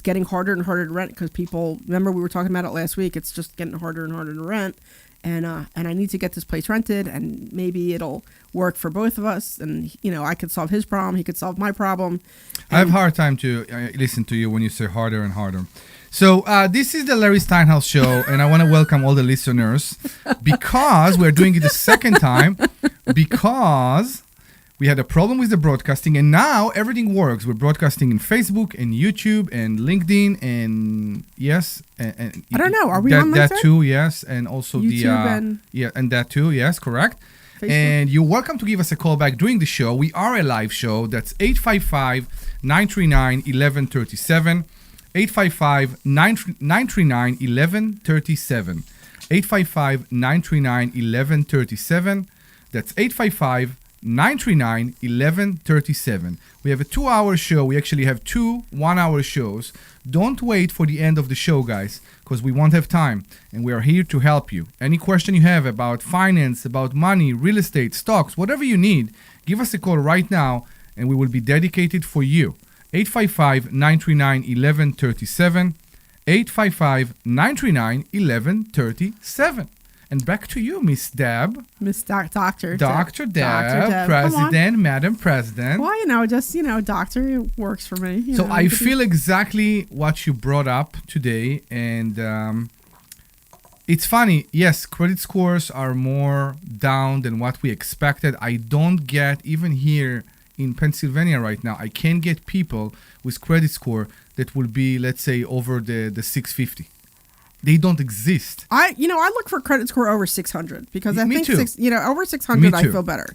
getting harder and harder to rent because people, remember we were talking about it last week, it's just getting harder and harder to rent. And I need to get this place rented, and maybe it'll work for both of us. And, I could solve his problem. He could solve my problem. I have a hard time to listen to you when you say harder and harder. So this is the Larry Steinhouse show, and I want to welcome all the listeners because we're doing it the second time because we had a problem with the broadcasting, and now everything works. We're broadcasting in Facebook and YouTube and LinkedIn, and yes, and I don't know. Are we on LinkedIn? That too, yes, and also YouTube and that too, yes, correct. Facebook. And you're welcome to give us a call back during the show. We are a live show. That's 855-939-1137. 855-939-1137. 855-939-1137. That's 855-939-1137. We have a 2-hour show. We actually have 2 1-hour shows. Don't wait for the end of the show, guys, because we won't have time, and we are here to help you. Any question you have about finance, about money, real estate, stocks, whatever you need, give us a call right now, and we will be dedicated for you. 855-939-1137. 855-939-1137. And back to you, Miss Deb. Miss Dr. Dr. Deb, President, Madam President. Well, doctor works for me. So I feel exactly what you brought up today. And it's funny. Yes, credit scores are more down than what we expected. I don't get, even here in Pennsylvania right now, I can't get people with credit score that will be, let's say, over the 650. They don't exist. I look for credit score over 600 because I think too. Over 600 I feel better.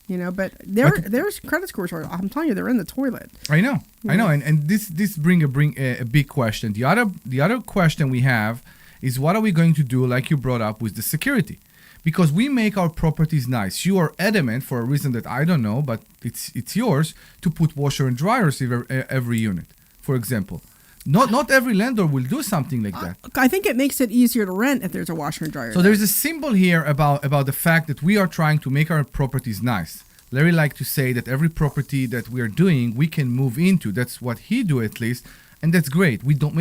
But there's credit scores where I'm telling you they're in the toilet. I know, and this bring a big question. The other question we have is, what are we going to do, like you brought up, with the security? Because we make our properties nice. You are adamant, for a reason that I don't know, but it's yours, to put washer and dryers every unit, for example. Not every landlord will do something like that. I think it makes it easier to rent if there's a washer and dryer. So there's a symbol here about the fact that we are trying to make our properties nice. Larry likes to say that every property that we are doing, we can move into. That's what he do, at least, and that's great. We don't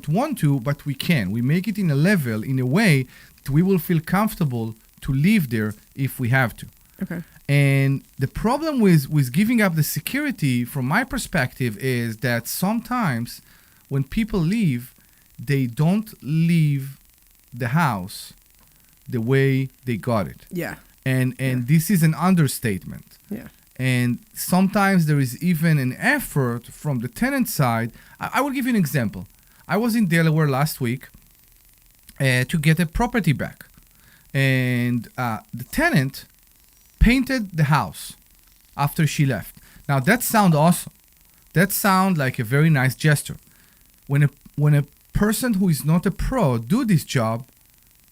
want to, but we can. We make it in a level, in a way that we will feel comfortable to live there if we have to. Okay. And the problem with giving up the security, from my perspective, is that sometimes when people leave, they don't leave the house the way they got it. Yeah. And this is an understatement. Yeah. And sometimes there is even an effort from the tenant side. I will give you an example. I was in Delaware last week to get a property back. And the tenant painted the house after she left. Now, that sounds awesome. That sounds like a very nice gesture. When a person who is not a pro do this job,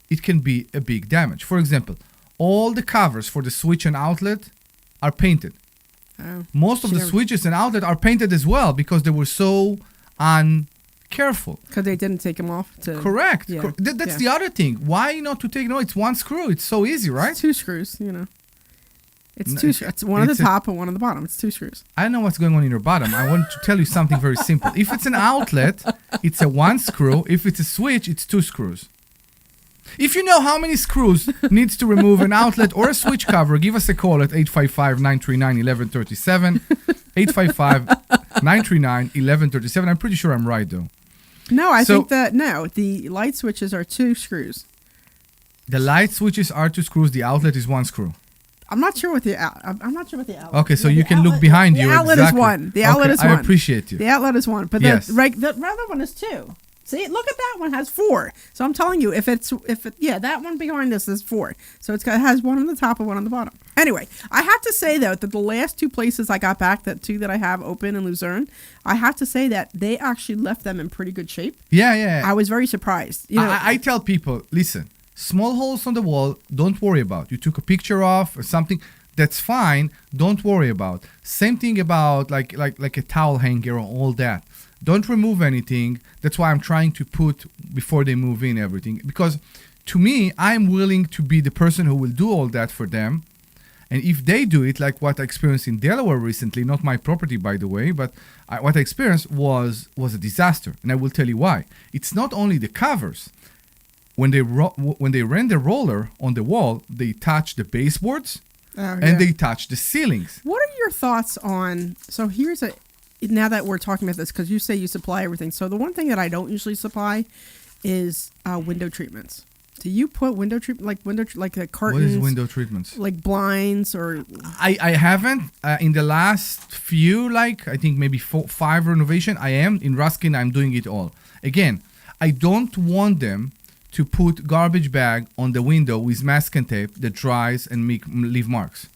it can be a big damage. For example, all the covers for the switch and outlet are painted. Oh, most of the switches and outlet are painted as well because they were so uncareful. Because they didn't take them off. Correct. Yeah. That's the other thing. Why not to take? No, it's one screw. It's so easy, right? It's 2 screws. It's 2 screws. It's one on the top and one on the bottom. It's 2 screws. I don't know what's going on in your bottom. I want to tell you something very simple. If it's an outlet, it's a 1 screw. If it's a switch, it's 2 screws. If you know how many screws needs to remove an outlet or a switch cover, give us a call at 855-939-1137. 855-939-1137. I'm pretty sure I'm right, though. No, I think the light switches are 2 screws. The light switches are 2 screws. The outlet is 1 screw. I'm not sure what the outlet. Okay, so you can look behind you. The outlet is 1. The outlet is 1. I appreciate you. The outlet is 1, but yes. the other one is 2. See, look at that one has 4. So I'm telling you, that one behind this is 4. So it has one on the top and one on the bottom. Anyway, I have to say though that the last 2 places I got back, that 2 that I have open in Luzerne, I have to say that they actually left them in pretty good shape. Yeah. I was very surprised. I tell people, listen, small holes on the wall, don't worry about. You took a picture of or something, that's fine. Don't worry about. Same thing about like a towel hanger or all that. Don't remove anything. That's why I'm trying to put, before they move in, everything. Because to me, I'm willing to be the person who will do all that for them. And if they do it, like what I experienced in Delaware recently, not my property, by the way, but what I experienced was a disaster. And I will tell you why. It's not only the covers. When they ran the roller on the wall, they touch the baseboards and they touch the ceilings. What are your thoughts on, so now that we're talking about this, because you say you supply everything. So the one thing that I don't usually supply is window treatments. Do you put window treatment, like the curtains? What is window treatments? Like blinds or? I haven't. In the last few, I think maybe 5 renovation, I am. In Ruskin, I'm doing it all. Again, I don't want them to put garbage bag on the window with masking tape that dries and leave marks.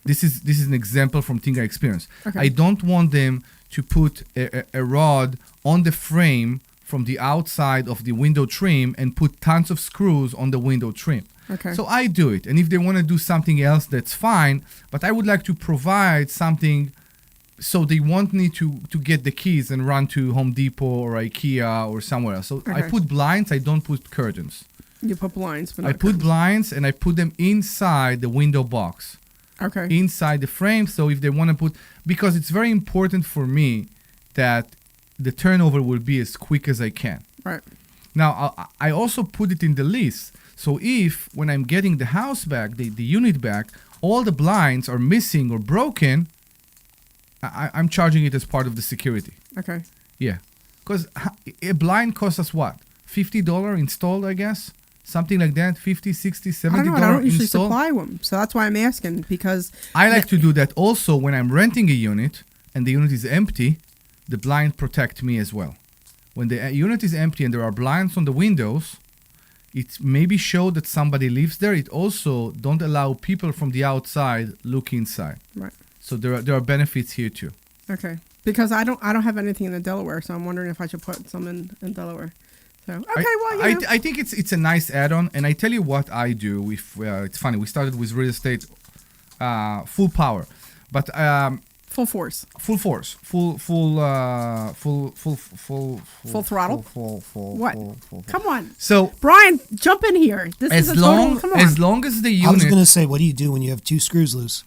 This is an example from thing I experienced. Okay. I don't want them to put a rod on the frame from the outside of the window trim and put tons of screws on the window trim. Okay. So I do it. And if they want to do something else, that's fine. But I would like to provide something so they won't need to get the keys and run to Home Depot or IKEA or somewhere else. So I put blinds, I don't put curtains. You put blinds, but not I put curtains. blinds and I put them inside the window box. Okay. Inside the frame. So if they want to because it's very important for me that the turnover will be as quick as I can. Right. Now, I also put it in the lease. So if, when I'm getting the house back, the unit back, all the blinds are missing or broken, I'm charging it as part of the security. Okay. Yeah. Because a blind costs us what? $50 installed, I guess? Something like that? $50, $60, $70 I don't know. I don't usually installed? supply them. So that's why I'm asking, because I like to do that also when I'm renting a unit and the unit is empty. The blind protect me as well. When the unit is empty and there are blinds on the windows, it maybe show that somebody lives there. It also don't allow people from the outside look inside. Right. So there are benefits here too. Okay. Because I don't have anything in the Delaware, so I'm wondering if I should put some in Delaware. So I think it's a nice add-on, and I tell you what I do. If it's funny, we started with real estate, full power, but full force, full throttle. What? Come on. So Brian, jump in here. This is a total. Come on. As long as the unit. I was going to say, what do you do when you have 2 screws loose?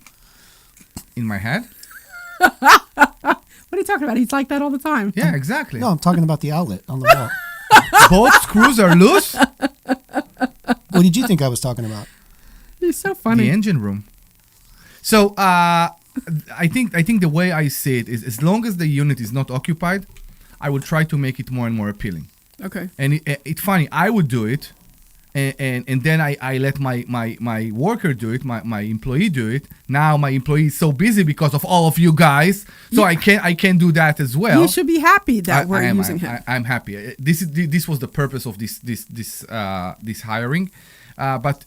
In my head. What are you talking about? He's like that all the time. Yeah, exactly. No, I'm talking about the outlet on the wall. Both screws are loose. What did you think I was talking about? He's so funny. The engine room. So I think the way I see it is, as long as the unit is not occupied, I will try to make it more and more appealing. Okay. And it's funny. I would do it, and then I let my worker do it, my employee do it. Now my employee is so busy because of all of you guys, so I can do that as well. You should be happy that we're using him. I'm happy. This was the purpose of this hiring, but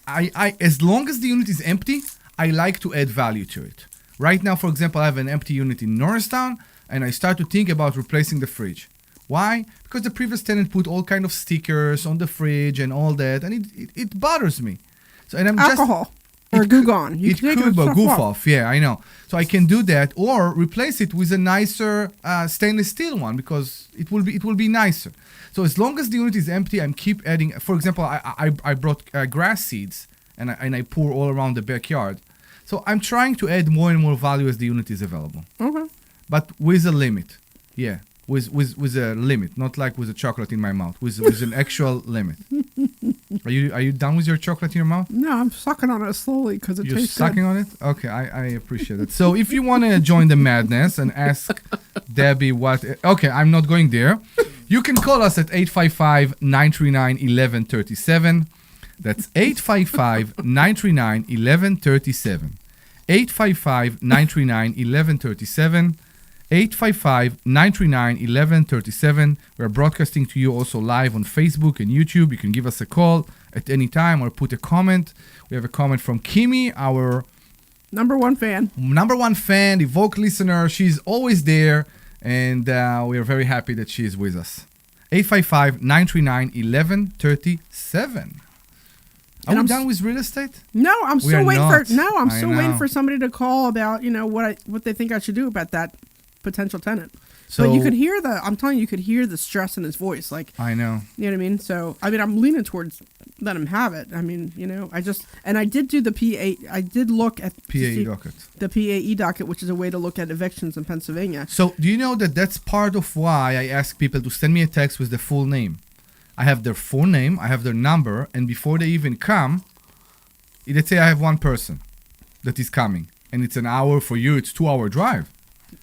I as long as the unit is empty, I like to add value to it. Right now, for example, I have an empty unit in Norristown, and I start to think about replacing the fridge. Why? Because the previous tenant put all kind of stickers on the fridge and all that, and it bothers me. So and I'm alcohol or Goo Gone. It could be goof off. Yeah, I know. So I can do that, or replace it with a nicer stainless steel one, because it will be nicer. So as long as the unit is empty, I'm keep adding. For example, I brought grass seeds and I pour all around the backyard. So I'm trying to add more and more value as the unit is available. Okay. But with a limit. Yeah. With a limit, not like with a chocolate in my mouth, with an actual limit. Are you done with your chocolate in your mouth? No, I'm sucking on it slowly because it tastes good. You're sucking on it? Okay, I appreciate it. So if you want to join the madness and ask Debbie what... Okay, I'm not going there. You can call us at 855-939-1137. That's 855-939-1137. 855-939-1137. 855-939-1137. We're broadcasting to you also live on Facebook and YouTube. You can give us a call at any time or put a comment. We have a comment from Kimi, our number one fan, the vocal listener. She's always there, and we are very happy that she is with us. 855-939-1137. Are we done with real estate? No, I'm still waiting I'm waiting for somebody to call about, what they think I should do about that potential tenant. So but you could hear I'm telling you, you could hear the stress in his voice. Like, I know. you know what I mean? So, I mean, I'm leaning towards let him have it. I mean, you know, I did do the PA, I did look at PAE docket. the PAE docket, which is a way to look at evictions in Pennsylvania. So do you know that that's part of why I ask people to send me a text with their full name? I have their full name, I have their number, and before they even come, let's say I have one person that is coming, and it's an hour for you, it's 2-hour drive.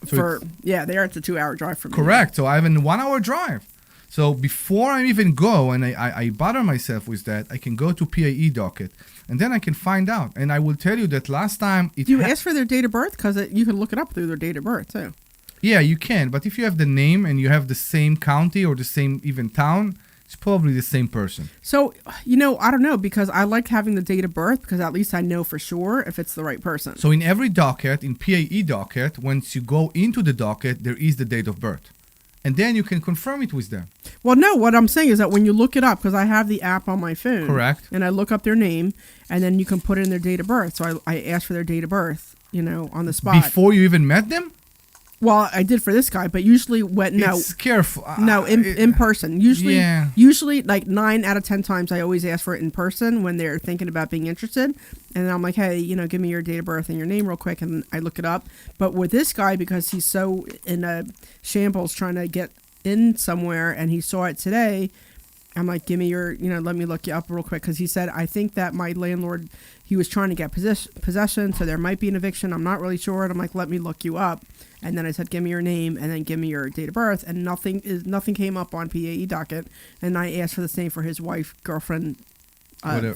So there it's a 2-hour drive from me. Correct. So I have a 1-hour drive. So before I even go and I bother myself with that, I can go to PAE docket and then I can find out. And I will tell you that last time Do you ask for their date of birth? Because you can look it up through their date of birth too. Yeah, you can. But if you have the name and you have the same county or the same even town, it's probably the same person. So, you know, I don't know, because I like having the date of birth because at least I know for sure if it's the right person. So in every docket, in PAE docket, once you go into the docket, there is the date of birth. And then you can confirm it with them. Well, no, what I'm saying is that when you look it up, because I have the app on my phone. Correct. And I look up their name, and then you can put in their date of birth. So I ask for their date of birth, you know, on the spot. Before you even met them? Well, I did for this guy, but usually It's careful. No, in person. Usually, like 9 out of 10 times, I always ask for it in person when they're thinking about being interested. And I'm like, hey, you know, give me your date of birth and your name real quick, and I look it up. But with this guy, because he's so in a shambles trying to get in somewhere, and he saw it today, I'm like, give me your, you know, let me look you up real quick, because he said, I think that my landlord, he was trying to get possession, so there might be an eviction. I'm not really sure. And I'm like, let me look you up. And then I said, give me your name and then give me your date of birth. And nothing came up on PAE docket. And I asked for the same for his wife, girlfriend,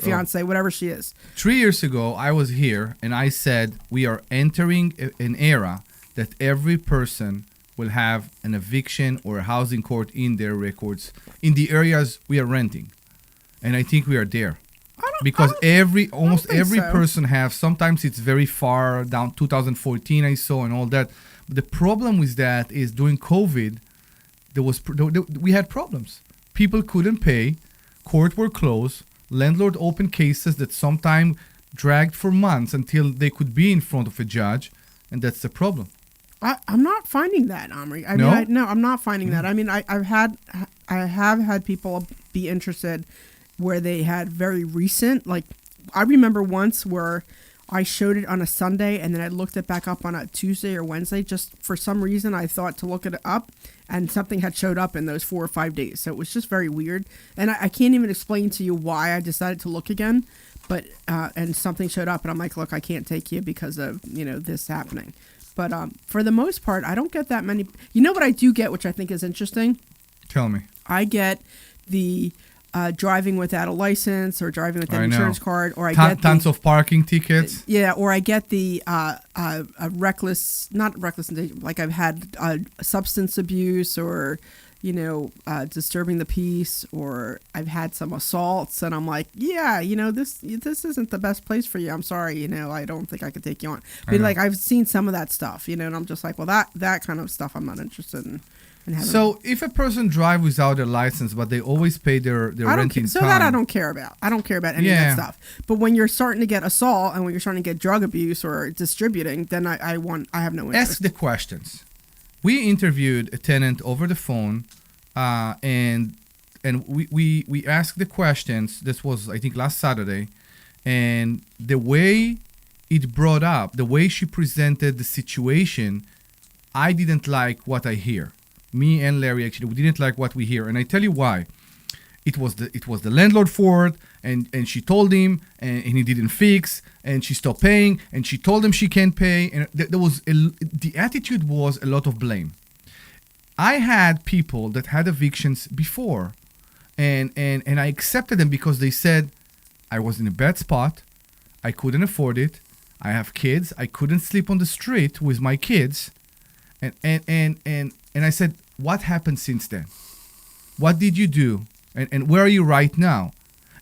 fiance, whatever she is. 3 years ago, I was here and I said, we are entering an era that every person will have an eviction or a housing court in their records in the areas we are renting. And I think we are there. Because almost every person have, sometimes it's very far down, 2014 I saw and all that. But the problem with that is during COVID, we had problems. People couldn't pay, court were closed, landlord opened cases that sometimes dragged for months until they could be in front of a judge, and that's the problem. I'm not finding that, Omri. I No? mean, I'm not finding that. I mean, I have had people be interested where they had very recent, like I remember once where I showed it on a Sunday and then I looked it back up on a Tuesday or Wednesday. Just for some reason, I thought to look it up, and something had showed up in those 4 or 5 days. So it was just very weird. And I can't even explain to you why I decided to look again, but and something showed up and I'm like, look, I can't take you because of, you know, this happening. But for the most part, I don't get that many. You know what I do get, which I think is interesting? Tell me. I get the driving without a license or driving without an insurance card, or I get tons of parking tickets. Yeah, or I get the not reckless, like I've had substance abuse or, you know, disturbing the peace, or I've had some assaults, and I'm like, yeah, you know, this isn't the best place for you. I'm sorry, you know, I don't think I could take you on. But like I've seen some of that stuff, you know, and I'm just like, well, that kind of stuff I'm not interested in. So if a person drive without a license, but they always pay their renting time. That I don't care about. I don't care about any of that stuff. But when you're starting to get assault and when you're starting to get drug abuse or distributing, then I have no interest. Ask the questions. We interviewed a tenant over the phone, and we asked the questions. This was, I think, last Saturday, and the way it brought up, the way she presented the situation, I didn't like what I hear. Me and Larry, actually, we didn't like what we hear, and I tell you why. It was the landlord fault, and she told him, and he didn't fix, and she stopped paying, and she told him she can't pay, and the attitude was a lot of blame. I had people that had evictions before, and I accepted them because they said I was in a bad spot, I couldn't afford it, I have kids, I couldn't sleep on the street with my kids, and I said, what happened since then? What did you do? And where are you right now?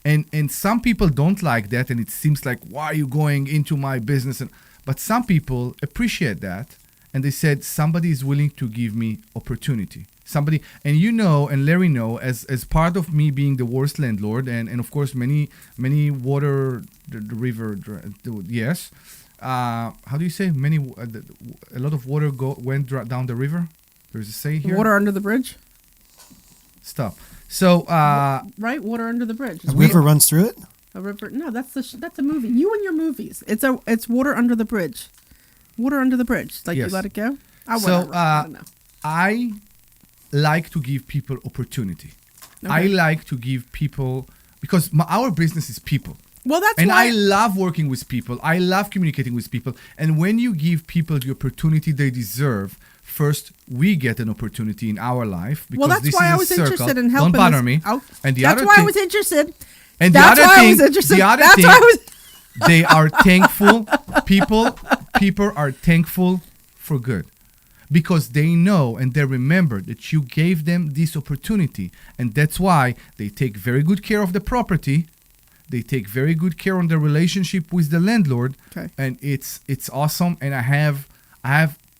And some people don't like that, and it seems like, why are you going into my business? But some people appreciate that, and they said, somebody is willing to give me opportunity. Somebody, and you know, and Larry know, as part of me being the worst landlord, and of course many water, the river, yes. How do you say? A lot of water went down the river. There's a say here. Water under the bridge, Stop. So, right? Water under the bridge. A river runs through it. A river? No, that's a movie. You and your movies. It's water under the bridge. Water under the bridge. Like Yes. you let it go. Oh, So, whatever. I don't know. I like to give people opportunity. Okay. I like to give people, because our business is people. Well, that's And why. I love working with people. I love communicating with people. And when you give people the opportunity they deserve, first we get an opportunity in our life. Because Well, that's this why is I a was circle. interested in helping. Don't bother this- me. Oh, And the that's other why thing, I was interested. and the That's other why thing, I was interested. the other That's thing, why I was. they are thankful. People are thankful for good. Because they know and they remember that you gave them this opportunity. And that's why they take very good care of the property. They take very good care on the relationship with the landlord. Okay. And it's awesome. And I have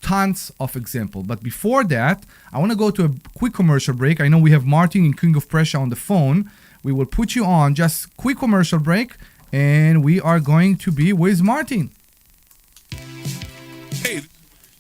tons of example. But before that, I want to go to a quick commercial break. I know we have Martin in King of Prussia on the phone. We will put you on just quick commercial break. And we are going to be with Martin. Hey,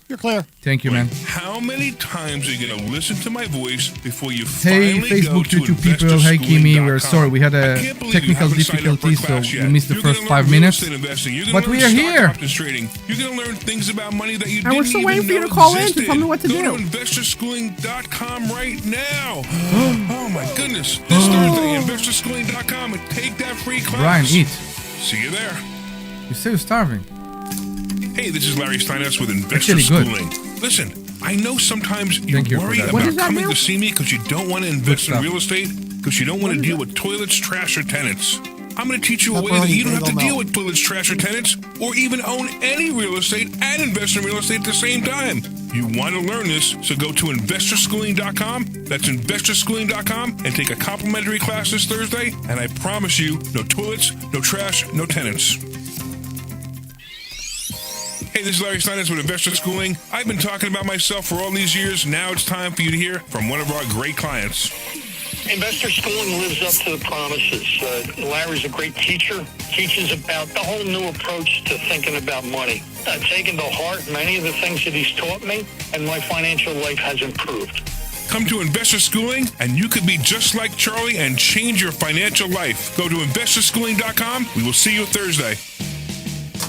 You're clear. Thank you, man. how many times are you going to listen to my voice before you Hey, finally Facebook, go to YouTube people. Hey, Kimi. We're sorry. We had I a can't believe technical you haven't signed up for a difficulty, so class we yet. missed the You're first gonna 5 learn real minutes. estate investing. You're gonna But learn we are stock here. options trading. You're going to learn things about money that you And we're didn't still even waiting for you know to call in to existed. tell me what to Go do. to investorschooling.com right now. Oh, my goodness. This Thursday, investorschooling.com, and take that free class. Brian, eat. See you there. You say you're starving. Hey, this is Larry Steinhouse with Investor Actually good. Schooling. Listen, I know sometimes you Thank you for worry that. What about does that coming mean? to see me because you don't want to invest in stuff. real estate, because you don't want to What is deal that? with toilets, trash, or tenants. I'm going to teach you a way Pepperoni that you don't have to bagel deal milk. with toilets, trash, or tenants, or even own any real estate and invest in real estate at the same time. You want to learn this, so go to investorschooling.com. That's investorschooling.com and take a complimentary class this Thursday. And I promise you, no toilets, no trash, no tenants. Hey, this is Larry Steinhouse with Investor Schooling. I've been talking about myself for all these years. Now it's time for you to hear from one of our great clients. Investor Schooling lives up to the promises. Larry's a great teacher, teaches about the whole new approach to thinking about money. I've taken to heart many of the things that he's taught me, and my financial life has improved. Come to Investor Schooling, and you could be just like Charlie and change your financial life. Go to investorschooling.com. We will see you Thursday.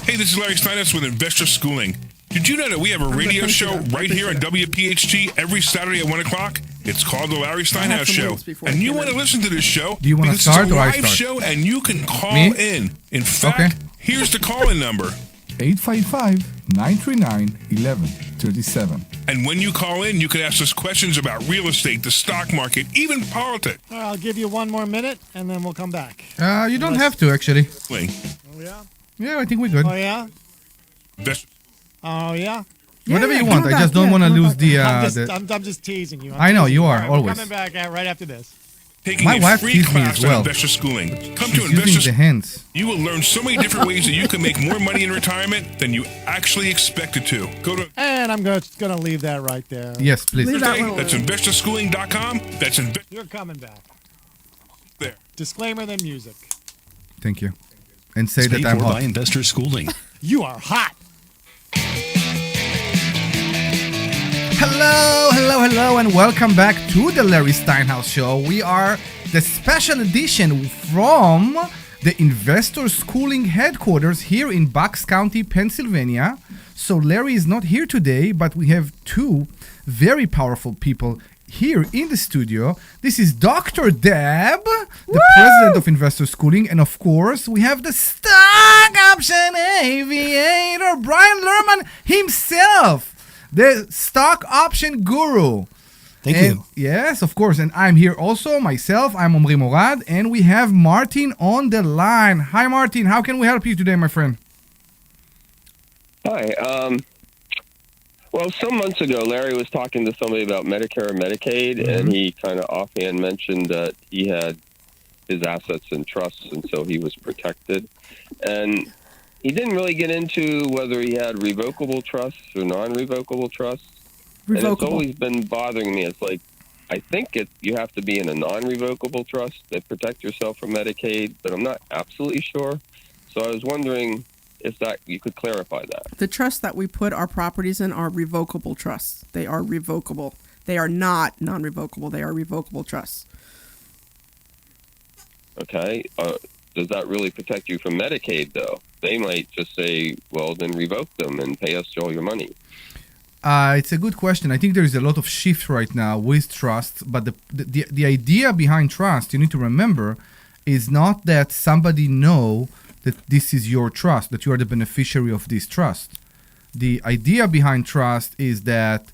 Hey, this is Larry Steinhouse with Investor Schooling. Did you know that we have a radio show right here on WPHT every Saturday at 1 o'clock? It's called The Larry Steinhouse some Show. rules before I And you came want to in. listen to this show Do you wanna because start it's a or I live start? show and you can call Me? in. In fact, Okay. here's the call-in number. 855-939-1137. And when you call in, you can ask us questions about real estate, the stock market, even politics. All right, I'll give you one more minute, and then we'll come back. You don't have to, actually. Oh, yeah? Yeah, I think we're good. Oh, yeah? Invest- Oh, yeah? Whatever yeah, you come want. I back, just don't yeah, want to come lose back. the... I'm just teasing you. I know, teasing you are, All right, always. We're coming back right after this. Taking My a wife free teased me class as well. on Investor Schooling. Come She's to using the Investor hands. You will learn so many different ways that you can make more money in retirement than you actually expected to. Go to And I'm going to leave that right there. Yes, please. Leave that Thursday. little- That's investorschooling.com. That's You're coming back. there. Disclaimer, then music. Thank you. And say Paid that I'm for hot. by Investor Schooling. You are hot. Hello, and welcome back to the Larry Steinhouse Show. We are the special edition from the Investor Schooling headquarters here in Bucks County, Pennsylvania. So Larry is not here today, but we have two very powerful people here in the studio. This is Dr. Deb, the president of Investor Schooling, and of course, we have the stock option aviator, Brian Lerman himself. The stock option guru. Thank And- you. Yes, of course. And I'm here also, myself. I'm Omri Morad. And we have Martin on the line. Hi, Martin. How can we help you today, my friend? Hi. Well, some months ago, Larry was talking to somebody about Medicare and Medicaid, and he kind of offhand mentioned that he had his assets in trusts, and so he was protected. And he didn't really get into whether he had revocable trusts or non-revocable trusts. And it's Revocable. always been bothering me. It's like, I think you have to be in a non-revocable trust to protect yourself from Medicaid, but I'm not absolutely sure. So I was wondering if that you could clarify that. The trusts that we put our properties in are revocable trusts. They are revocable. They are not non-revocable. They are revocable trusts. Okay. Does that really protect you from Medicaid, though? They might just say, well, then revoke them and pay us all your money. It's a good question. I think there is a lot of shift right now with trust, but the idea behind trust, you need to remember, is not that somebody know that this is your trust, that you are the beneficiary of this trust. The idea behind trust is that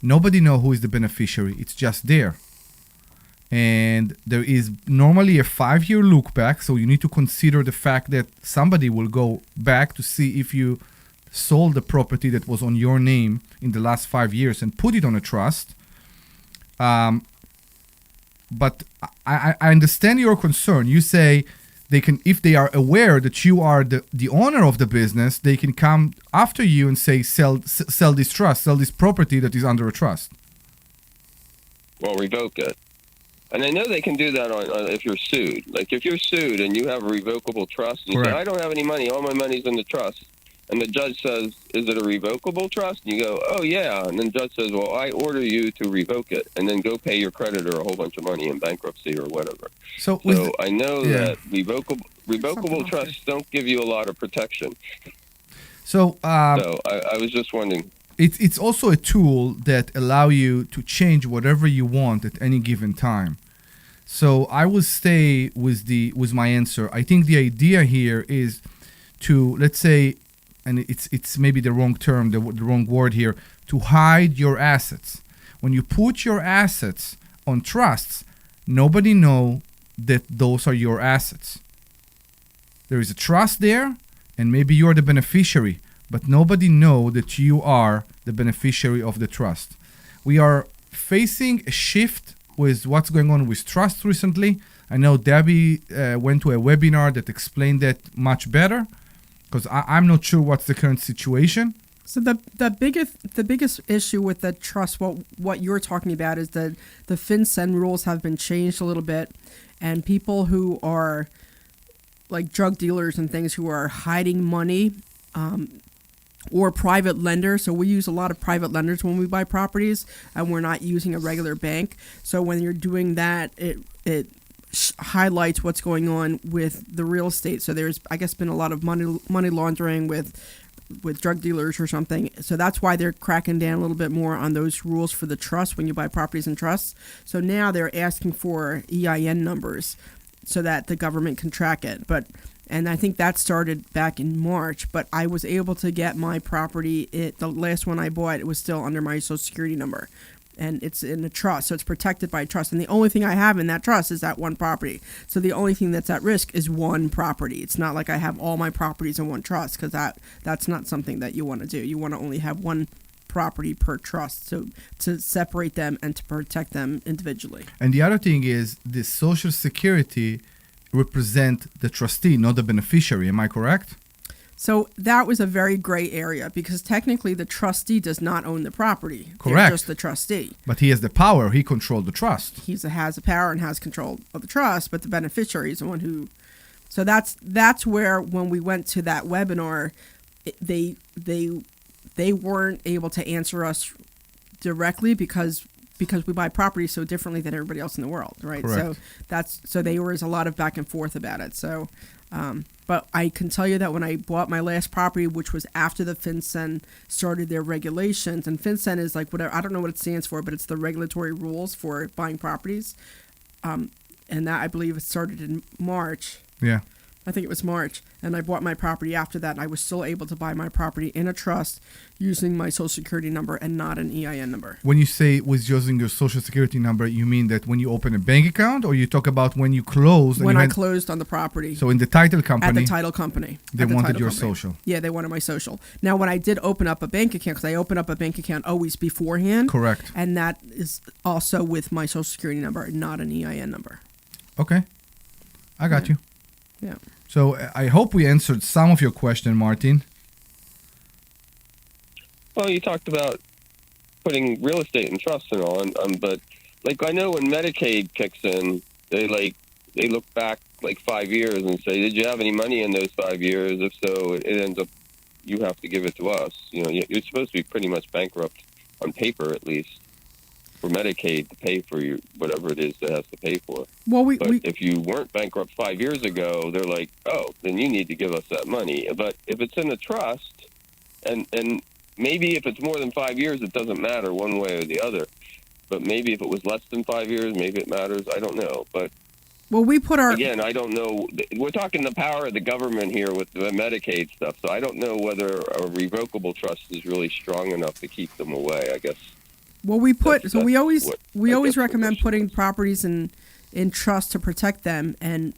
nobody know who is the beneficiary. It's just there. And there is normally a 5-year look back, so you need to consider the fact that somebody will go back to see if you sold the property that was on your name in the last 5 years and put it on a trust. But I understand your concern. You say they can, if they are aware that you are the owner of the business, they can come after you and say, sell this trust, sell this property that is under a trust. Well, revoke it. And I know they can do that on if you're sued. Like if you're sued and you have a revocable trust, and you say, I don't have any money, all my money's in the trust. And the judge says, is it a revocable trust? And you go, oh, yeah. And then the judge says, well, I order you to revoke it. And then go pay your creditor a whole bunch of money in bankruptcy or whatever. So I know that revocable trusts don't give you a lot of protection. So I was just wondering. It's also a tool that allow you to change whatever you want at any given time. So I will stay with my answer. I think the idea here is to, let's say, and it's maybe the wrong term, the wrong word here, to hide your assets. When you put your assets on trusts, nobody know that those are your assets. There is a trust there, and maybe you're the beneficiary, but nobody know that you are the beneficiary of the trust. We are facing a shift with what's going on with trust recently. I know Debbie went to a webinar that explained that much better, because I'm not sure what's the current situation. So the biggest issue with the trust, what you're talking about, is that the FinCEN rules have been changed a little bit, and people who are like drug dealers and things who are hiding money, or private lenders. So we use a lot of private lenders when we buy properties, and we're not using a regular bank. So when you're doing that, it highlights what's going on with the real estate. So there's, I guess, been a lot of money laundering with drug dealers or something. So that's why they're cracking down a little bit more on those rules for the trust when you buy properties in trusts. So now they're asking for EIN numbers so that the government can track it. And I think that started back in March, but I was able to get my property, the last one I bought, it was still under my Social Security number. And it's in a trust, so it's protected by a trust. And the only thing I have in that trust is that one property. So the only thing that's at risk is one property. It's not like I have all my properties in one trust, because that's not something that you want to do. You want to only have one property per trust, so to separate them and to protect them individually. And the other thing is the Social Security represent the trustee, not the beneficiary. Am I correct? So that was a very gray area, because technically the trustee does not own the property. Correct. They're just the trustee. But he has the power. He controls the trust. He has the power and has control of the trust, but the beneficiary is the one who... So that's where, when we went to that webinar, they weren't able to answer us directly because we buy properties so differently than everybody else in the world, right? Correct. So there was a lot of back and forth about it. So, but I can tell you that when I bought my last property, which was after the FinCEN started their regulations, and FinCEN is like whatever, I don't know what it stands for, but it's the regulatory rules for buying properties. And that, I believe, it started in March. Yeah. I think it was March, and I bought my property after that, and I was still able to buy my property in a trust using my Social Security number and not an EIN number. When you say was using your Social Security number, you mean that when you open a bank account, or you talk about when you closed? When I closed on the property. So in the title company? At the title company. They wanted your social. Yeah, they wanted my social. Now, when I did open up a bank account, because I open up a bank account always beforehand. Correct. And that is also with my Social Security number, not an EIN number. Okay. I got you. Yeah. So I hope we answered some of your question, Martin. Well, you talked about putting real estate in trust and all, but like I know when Medicaid kicks in, they look back like 5 years and say, did you have any money in those 5 years? If so, it ends up you have to give it to us. You know, you're supposed to be pretty much bankrupt on paper, at least. for Medicaid to pay for your whatever it is that has to pay for. Well, But if you weren't bankrupt 5 years ago, they're like, oh, then you need to give us that money. But if it's in a trust, and maybe if it's more than 5 years, it doesn't matter one way or the other. But maybe if it was less than 5 years, maybe it matters. I don't know. But we put our again, I don't know. We're talking the power of the government here with the Medicaid stuff. So I don't know whether a revocable trust is really strong enough to keep them away, I guess. Well, we always guess recommend what putting properties in trust to protect them. And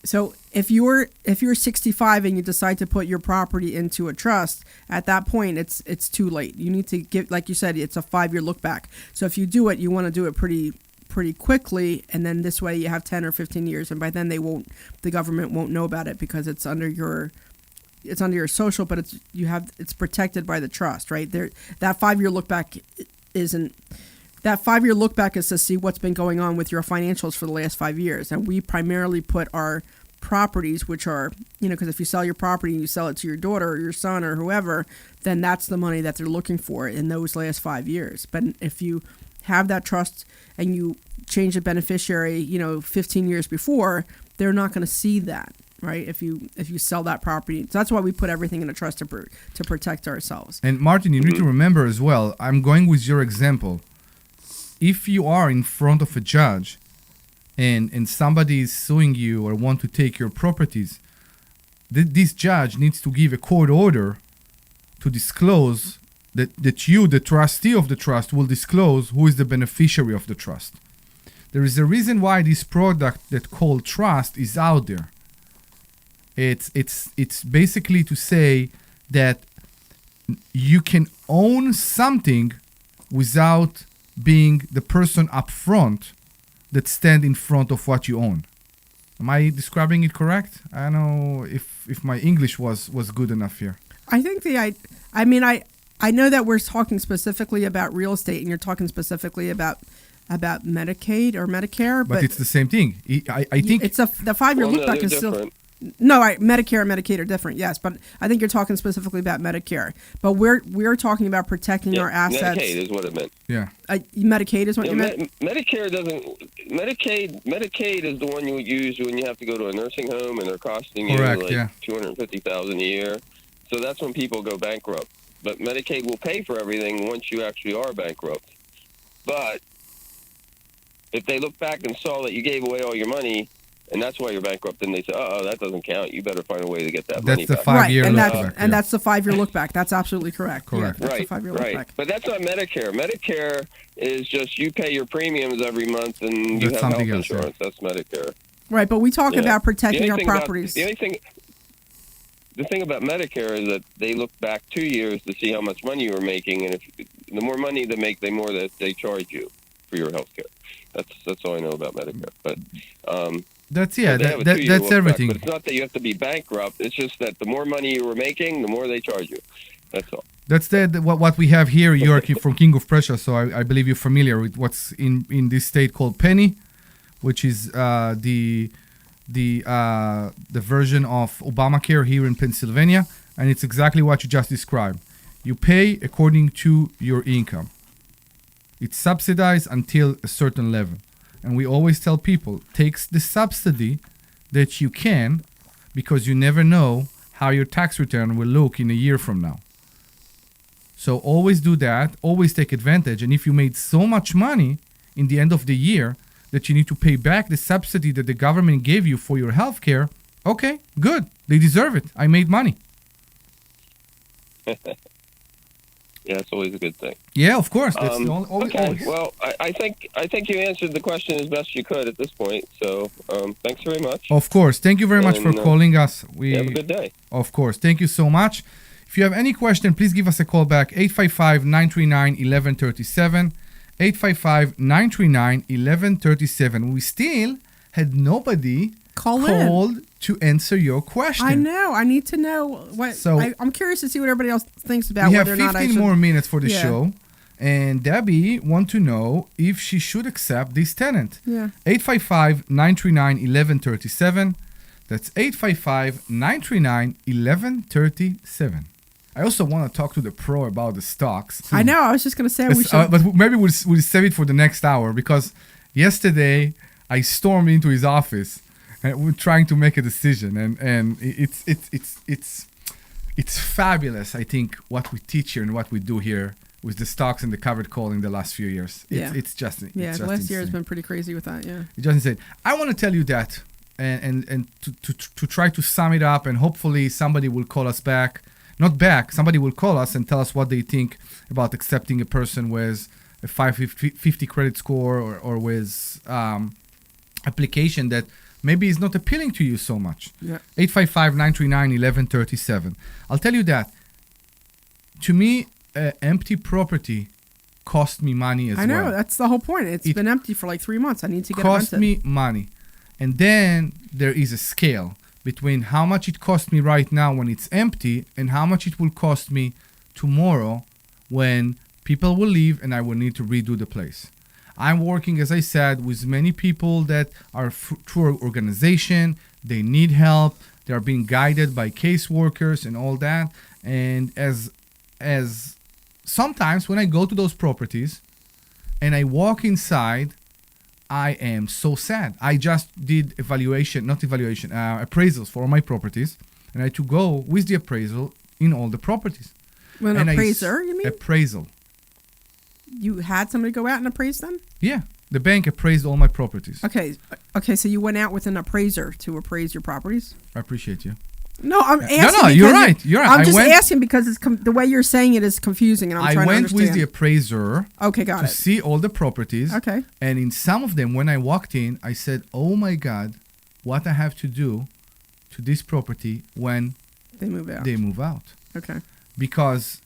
so if you're 65 and you decide to put your property into a trust, at that point it's too late. You need to give, like you said, it's a 5-year look back. So if you do it, you want to do it pretty quickly, and then this way you have 10 or 15 years, and by then the government won't know about it because it's under your social, but it's protected by the trust, right? That 5-year look back isn't. That 5-year look back is to see what's been going on with your financials for the last 5 years, and we primarily put our properties, which are, because if you sell your property and you sell it to your daughter or your son or whoever, then that's the money that they're looking for in those last 5 years. But if you have that trust and you change the beneficiary, 15 years before, they're not going to see that. Right, if you sell that property, so that's why we put everything in a trust to protect ourselves. And Martin, you need to remember as well. I'm going with your example. If you are in front of a judge, and somebody is suing you or want to take your properties, this judge needs to give a court order to disclose that you, the trustee of the trust, will disclose who is the beneficiary of the trust. There is a reason why this product that called trust is out there. It's basically to say that you can own something without being the person up front that stand in front of what you own. Am I describing it correct? I don't know if my English was good enough here. I think I know that we're talking specifically about real estate, and you're talking specifically about Medicaid or Medicare, but it's the same thing. I think it's the 5-year look back is different. still. No, Medicare and Medicaid are different, yes, but I think you're talking specifically about Medicare. But we're talking about protecting our assets. Medicaid is what it meant. Yeah. Medicaid is what you meant? Medicare doesn't. Medicaid is the one you use when you have to go to a nursing home and they're costing you $250,000 a year. So that's when people go bankrupt. But Medicaid will pay for everything once you actually are bankrupt. But if they look back and saw that you gave away all your money, and that's why you're bankrupt, and they say, that doesn't count. You better find a way to get that money back. That's the 5-year look back. And that's the 5-year look back. That's absolutely correct. Correct. Yeah, that's the 5-year look back. But that's not Medicare. Medicare is just you pay your premiums every month and you have health insurance. That's Medicare. Right, but we talk about protecting our properties. The thing about Medicare is that they look back 2 years to see how much money you were making, and if the more money they make, the more that they charge you for your health care. That's all I know about Medicare. But that's everything. But it's not that you have to be bankrupt. It's just that the more money you were making, the more they charge you. That's all. That's what we have here. You're from King of Prussia, so I believe you're familiar with what's in this state called penny, which is the version of Obamacare here in Pennsylvania, and it's exactly what you just described. You pay according to your income. It's subsidized until a certain level. And we always tell people, take the subsidy that you can, because you never know how your tax return will look in a year from now. So always do that, always take advantage. And if you made so much money in the end of the year that you need to pay back the subsidy that the government gave you for your health care, okay, good. They deserve it. I made money. Yeah, it's always a good thing. Yeah, of course. That's okay. Always. Well, I think you answered the question as best you could at this point. So thanks very much. Of course. Thank you very much for calling us. Have a good day. Of course. Thank you so much. If you have any question, please give us a call back. 855-939-1137. 855-939-1137. We still had nobody called to answer your question. I know. I need to know what. So I'm curious to see what everybody else thinks about we whether or have not 15 more minutes for the show, and Debbie want to know if she should accept this tenant. Yeah. 855-939-1137. That's 855-939-1137. I also want to talk to the pro about the stocks. I know. I was just going to say we should. But maybe we'll save it for the next hour, because yesterday I stormed into his office and we're trying to make a decision, and it's fabulous. I think what we teach here and what we do here with the stocks and the covered call in the last few years. It's just the just last year has insane. been pretty crazy with that. Yeah. It's just insane. I want to tell you that, and to try to sum it up, and hopefully somebody will call us back. Not back. Somebody will call us and tell us what they think about accepting a person with a 550 credit score or with application that maybe is not appealing to you so much. Yeah. 855-939-1137. I'll tell you that. To me, empty property cost me money as well. I know. That's the whole point. It been empty for like 3 months. I need to get it cost rented. me money. And then there is a scale between how much it costs me right now when it's empty and how much it will cost me tomorrow when people will leave and I will need to redo the place. I'm working, as I said, with many people that are through our organization. They need help. They are being guided by caseworkers and all that. And as sometimes when I go to those properties and I walk inside, I am so sad. I just did appraisals for my properties, and I had to go with the appraisal in all the properties. An appraiser, you mean? Appraisal. You had somebody go out and appraise them? Yeah. The bank appraised all my properties. Okay, so you went out with an appraiser to appraise your properties? I appreciate you. No, I'm asking. No, you're right. You're right. I'm just asking because it's the way you're saying it is confusing, and I'm trying to understand. I went with the appraiser. Okay, got to it. see all the properties. Okay. And in some of them, when I walked in, I said, "Oh my God, what I have to do to this property when they move out." Okay. Because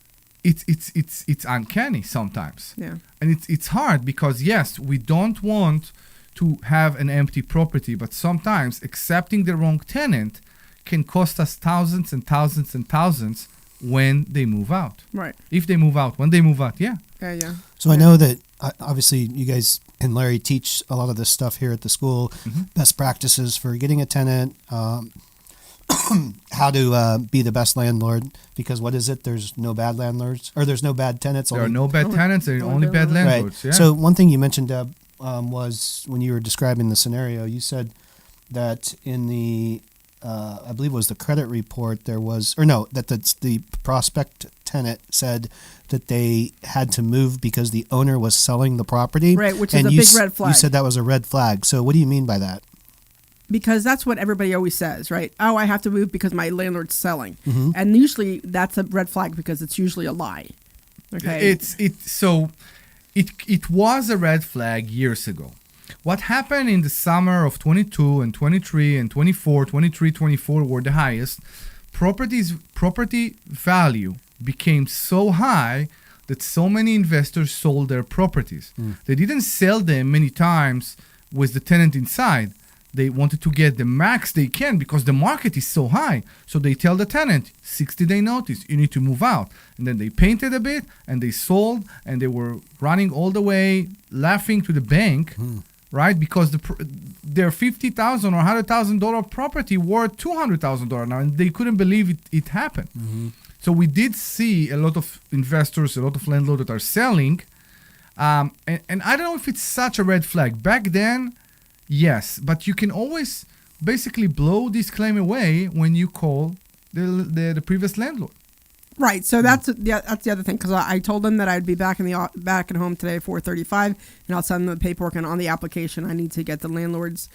it's uncanny sometimes. Yeah. And it's hard because yes, we don't want to have an empty property, but sometimes accepting the wrong tenant can cost us thousands and thousands and thousands when they move out. Right. If they move out, when they move out, yeah. Yeah. So I know that obviously you guys and Larry teach a lot of this stuff here at the school, best practices for getting a tenant, how to be the best landlord, because what is it? There's no bad landlords, or there's no bad tenants. There are no bad tenants, there are only bad landlords. Right. Yeah. So one thing you mentioned, Deb, was when you were describing the scenario, you said that in the I believe it was the credit report, that the prospect tenant said that they had to move because the owner was selling the property. Right, which is a big red flag. You said that was a red flag. So what do you mean by that? Because that's what everybody always says, right? Oh, I have to move because my landlord's selling. Mm-hmm. And usually that's a red flag because it's usually a lie. Okay. It was a red flag years ago. What happened in the summer of 22 and 23 and 24, 23, 24 were the highest. Property value became so high that so many investors sold their properties. They didn't sell them many times with the tenant inside. They wanted to get the max they can because the market is so high. So they tell the tenant, 60-day notice, you need to move out. And then they painted a bit and they sold, and they were running all the way, laughing to the bank, right? Because their $50,000 or $100,000 property worth $200,000 now, and they couldn't believe it happened. So we did see a lot of investors, a lot of landlords that are selling. And I don't know if it's such a red flag. Back then, yes, but you can always basically blow this claim away when you call the previous landlord. Right. So that's the other thing, because I told them that I'd be back at home today at 4:35, and I'll send them the paperwork, and on the application I need to get the landlord's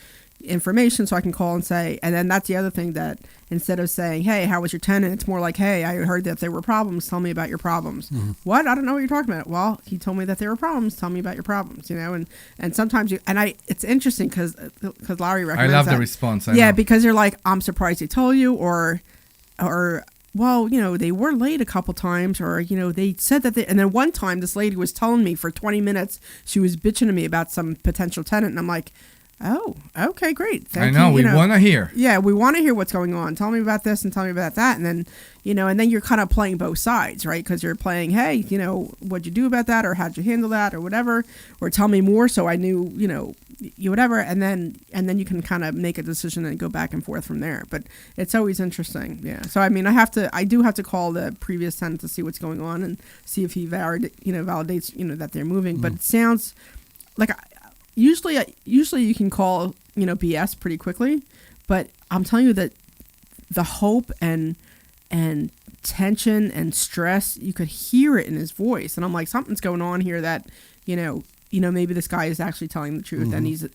information so I can call and say. And then that's the other thing, that instead of saying, "Hey, how was your tenant?" it's more like, "Hey, I heard that there were problems. Tell me about your problems." What? I don't know what you're talking about. Well, he told me that there were problems. Tell me about your problems. And sometimes it's interesting because Larry recommends I love that. the response. Because you're like, "I'm surprised he told you," or well, they were late a couple times, or, they said that and then one time this lady was telling me for 20 minutes, she was bitching to me about some potential tenant. And I'm like, Oh, okay, great. I know, we want to hear. Yeah, we want to hear what's going on. Tell me about this and tell me about that. And then, and then you're kind of playing both sides, right? Because you're playing, hey, what'd you do about that? Or how'd you handle that? Or whatever. Or tell me more so I knew, you whatever. And then you can kind of make a decision and go back and forth from there. But it's always interesting. Yeah. So, I mean, I do have to call the previous tenant to see what's going on and see if he validates, that they're moving. But it sounds like... Usually you can call, BS pretty quickly, but I'm telling you that the hope and tension and stress, you could hear it in his voice. And I'm like, something's going on here that, maybe this guy is actually telling the truth, and he's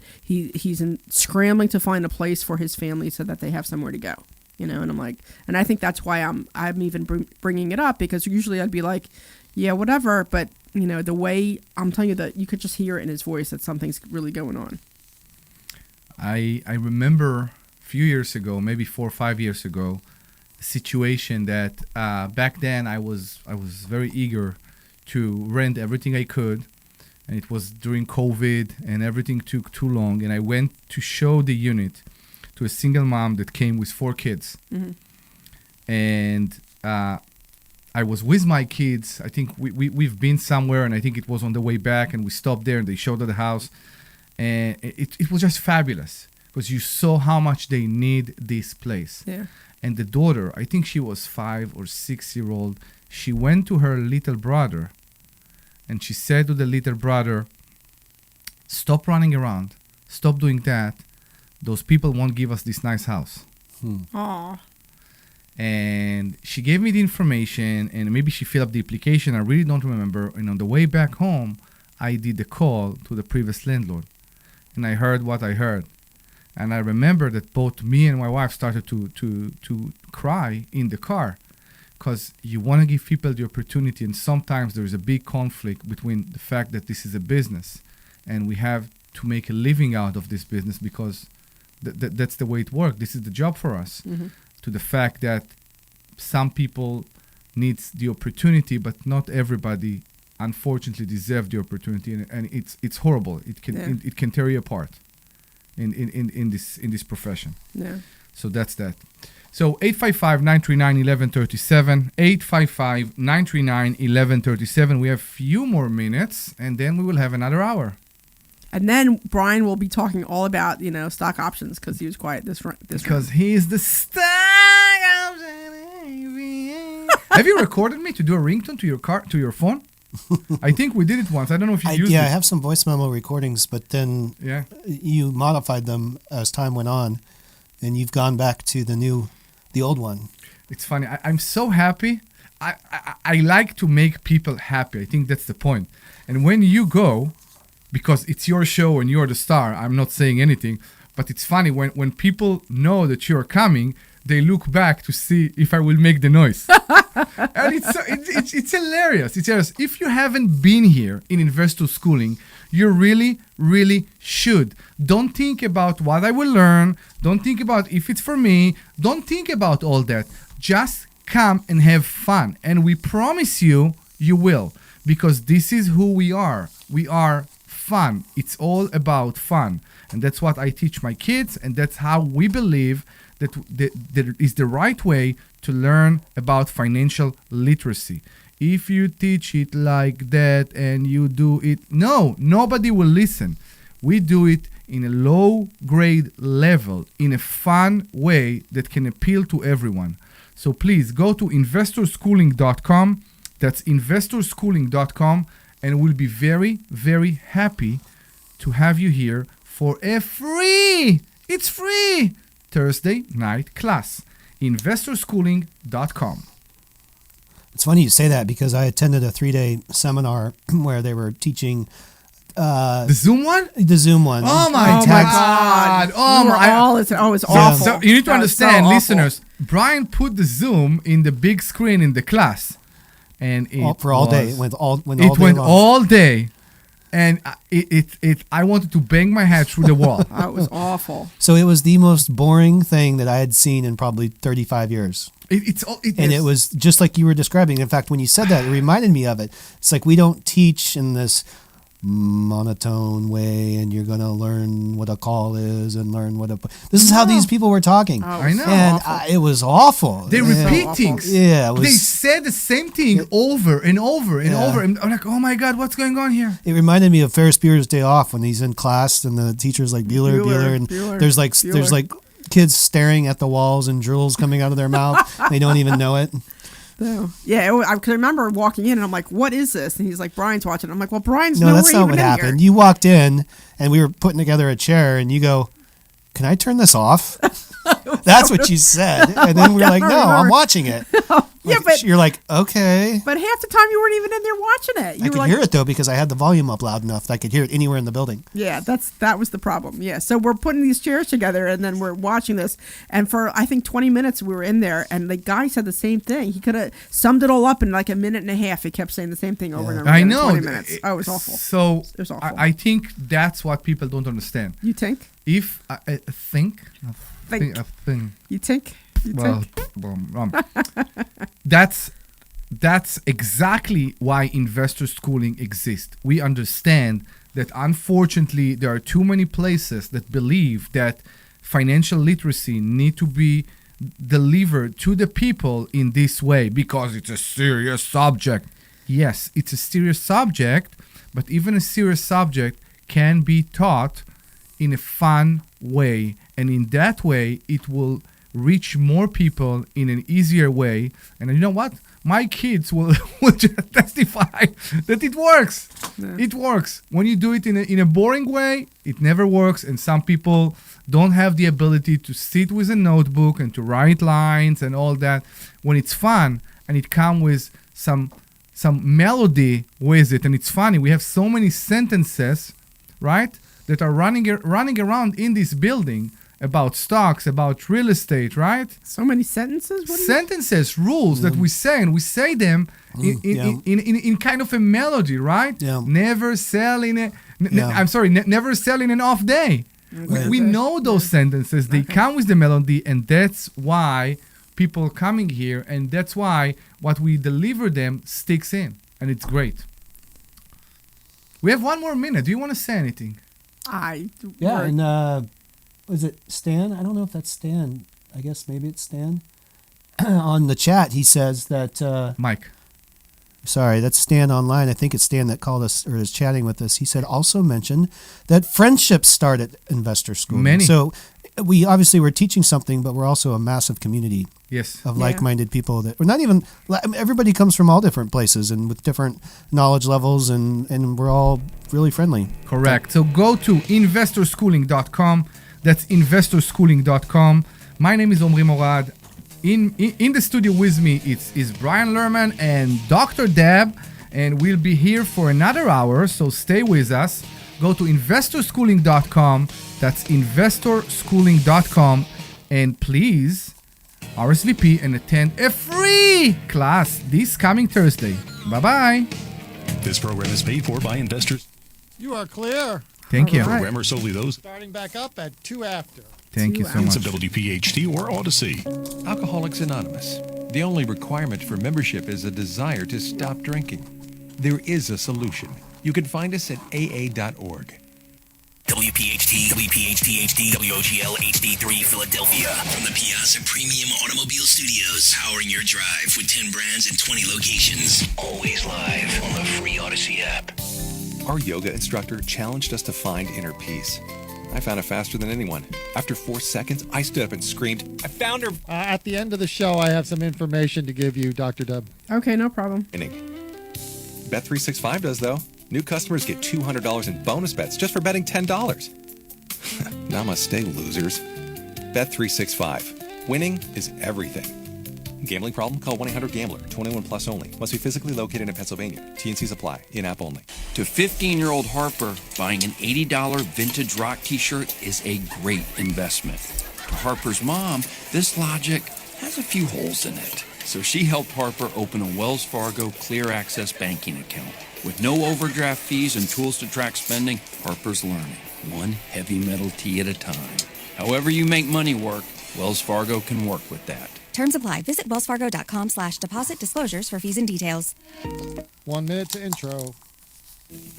scrambling to find a place for his family so that they have somewhere to go. And I'm like, and I think that's why I'm even bringing it up, because usually I'd be like, yeah, whatever, but the way I'm telling you that you could just hear it in his voice that something's really going on. I remember a few years ago, maybe 4 or 5 years ago, a situation that back then I was very eager to rent everything I could, and it was during COVID and everything took too long, and I went to show the unit to a single mom that came with 4 kids. And I was with my kids. I think we've been somewhere, and I think it was on the way back, and we stopped there and they showed her the house, and it was just fabulous because you saw how much they need this place. Yeah. And the daughter, I think she was 5 or 6 year old, she went to her little brother and she said to the little brother, stop running around, stop doing that. Those people won't give us this nice house. Aww. And she gave me the information, and maybe she filled up the application. I really don't remember. And on the way back home, I did a call to the previous landlord, and I heard what I heard. And I remember that both me and my wife started to cry in the car, because you want to give people the opportunity, and sometimes there is a big conflict between the fact that this is a business, and we have to make a living out of this business because that's the way it works. This is the job for us. To the fact that some people needs the opportunity, but not everybody, unfortunately, deserve the opportunity, and it's horrible. It can tear you apart in this profession. Yeah. So that's that. So 855-939-1137, 855-939-1137. We have few more minutes, and then we will have another hour. And then Brian will be talking all about, stock options, because he was quiet this Because he's the stock option. Have you recorded me to do a ringtone to your phone? I think we did it once. I don't know if you used it. Yeah, I have some voice memo recordings, but then you modified them as time went on, and you've gone back to the old one. It's funny. I'm so happy. I like to make people happy. I think that's the point. And when you go, because it's your show and you're the star, I'm not saying anything, but it's funny when people know that you're coming, they look back to see if I will make the noise. And it's hilarious. It's hilarious. If you haven't been here in Investor Schooling, you really, really should. Don't think about what I will learn. Don't think about if it's for me. Don't think about all that. Just come and have fun. And we promise you will, because this is who we are. We are fun. It's all about fun. And that's what I teach my kids, and that's how we believe that is the right way to learn about financial literacy. If you teach it like that and you do it, nobody will listen. We do it in a low grade level, in a fun way that can appeal to everyone. So please go to investorschooling.com. That's investorschooling.com, and we'll be very, very happy to have you here for a free Thursday night class. investorschooling.com. It's funny you say that, because I attended a 3-day seminar where they were teaching the Zoom one? The Zoom one. Oh my God. It's awful. So you need to understand, so listeners, Brian put the Zoom in the big screen in the class. And it for all day. It went all day. And I wanted to bang my head through the wall. It was awful. So it was the most boring thing that I had seen in probably 35 years. It was just like you were describing. In fact, when you said that, it reminded me of it. It's like we don't teach in this monotone way, and you're going to learn what a call is and learn what a. This is how these people were talking. I know. And it was awful. They repeat things. Yeah, They said the same thing over and over and over. And I'm like, oh my God, what's going on here? It reminded me of Ferris Bueller's Day Off when he's in class and the teacher's like Bueller, and there's like kids staring at the walls and drools coming out of their mouth. They don't even know it. So, yeah, I can remember walking in and I'm like, what is this? And he's like, Brian's watching. I'm like, well, Brian's No, nowhere that's not even what in happened. here. You walked in and we were putting together a chair and you go, can I turn this off? That's what you said. And then we were like, no, I'm watching it. Yeah, but you're like, okay. But half the time you weren't even in there watching it. I could hear it though because I had the volume up loud enough that I could hear it anywhere in the building. Yeah, that was the problem. Yeah, so we're putting these chairs together and then we're watching this. And for I think 20 minutes we were in there, and the guy said the same thing. He could have summed it all up in like a minute and a half. He kept saying the same thing over and over. I again in know. 20 minutes. Oh, it was awful. So It was awful. I think that's what people don't understand. You think? If I think. You think? You Well, think? that's exactly why investor schooling exists. We understand that unfortunately there are too many places that believe that financial literacy need to be delivered to the people in this way because it's a serious subject. Yes, it's a serious subject, but even a serious subject can be taught in a fun way, and in that way it will reach more people in an easier way. And you know what? My kids will just testify that it works. Yeah. It works. When you do it in a boring way, it never works. And some people don't have the ability to sit with a notebook and to write lines and all that. When it's fun and it comes with some melody with it, and it's funny. We have so many sentences, right, that are running around in this building about stocks, about real estate, right? So many sentences? Sentences, rules that we say, and we say them in kind of a melody, right? Yeah. Never sell in a... never sell in an off day. Okay. We know those sentences. They come with the melody, and that's why people are coming here, and that's why what we deliver them sticks in, and it's great. We have 1 more minute. Do you want to say anything? And was it Stan? I don't know if that's Stan. I guess maybe it's Stan. On the chat, he says that... Mike. Sorry, that's Stan online. I think it's Stan that called us or is chatting with us. He said also mentioned that friendships start at investor school. Many. So we obviously we're teaching something, but we're also a massive community of like-minded people that we're not even... Everybody comes from all different places and with different knowledge levels, and we're all really friendly. Correct. So go to investorschooling.com. That's investorschooling.com. My name is Omri Morad. In the studio with me is Brian Lerman and Dr. Deb, and we'll be here for another hour, so stay with us. Go to investorschooling.com. That's investorschooling.com, and please RSVP and attend a free class this coming Thursday. Bye-bye. This program is paid for by investors. You are clear. Thank you. Program are solely those Starting back up at 2 after. Thank you so much. of WPHT or Odyssey. Alcoholics Anonymous. The only requirement for membership is a desire to stop drinking. There is a solution. You can find us at aa.org. WPHT, WPHT-HD, WOGL HD3 Philadelphia. From the Piazza Premium Automobile Studios, powering your drive with 10 brands and 20 locations. Always live on the free Odyssey app. Our yoga instructor challenged us to find inner peace. I found it faster than anyone. After 4 seconds, I stood up and screamed, I found her! At the end of the show, I have some information to give you, Dr. Dub. Okay, no problem. Bet365 does, though. New customers get $200 in bonus bets just for betting $10. Namaste, losers. Bet365. Winning is everything. Gambling problem? Call 1-800-GAMBLER. 21 plus only. Must be physically located in Pennsylvania. T&Cs apply. In-app only. To 15-year-old Harper, buying an $80 vintage rock t-shirt is a great investment. To Harper's mom, this logic has a few holes in it. So she helped Harper open a Wells Fargo Clear Access banking account. With no overdraft fees and tools to track spending, Harper's learning, one heavy metal tee at a time. However you make money work, Wells Fargo can work with that. Terms apply. Visit wellsfargo.com/deposit disclosures for fees and details. 1 minute to intro.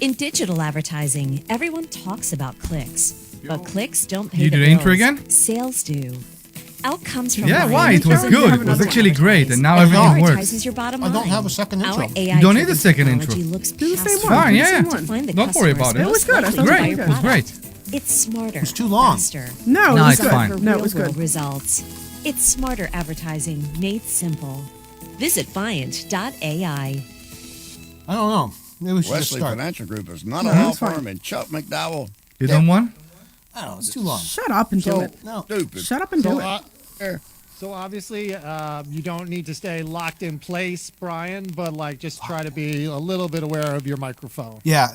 In digital advertising, everyone talks about clicks, but clicks don't pay You the do the bills. intro again? Sales do. Outcomes from Yeah, buying why? It was and good. selling It was actually advertise. great, and now It everything works. prioritizes your bottom I don't line. have a second intro. Our You don't need a AI-driven second technology intro. looks Do the past same the one. Fine, Do the yeah. same to one. find the Don't worry about customers it. It was good. I most thought likely it to buy was your It was great. product. It's smarter. It's too long. Faster. No, No, it was it's good. fine. For No, it was real-world good. results. It's smarter advertising made simple. Visit Viant.ai. I don't know. Maybe we should just Wesley start. Financial Group is not No, a law that's fine. firm, and Chuck McDowell. You don't want? I don't know. It's too long. Shut up and do So- it. No. Stupid. Shut up and do it. So obviously, you don't need to stay locked in place, Brian, but like just try to be a little bit aware of your microphone. Yeah.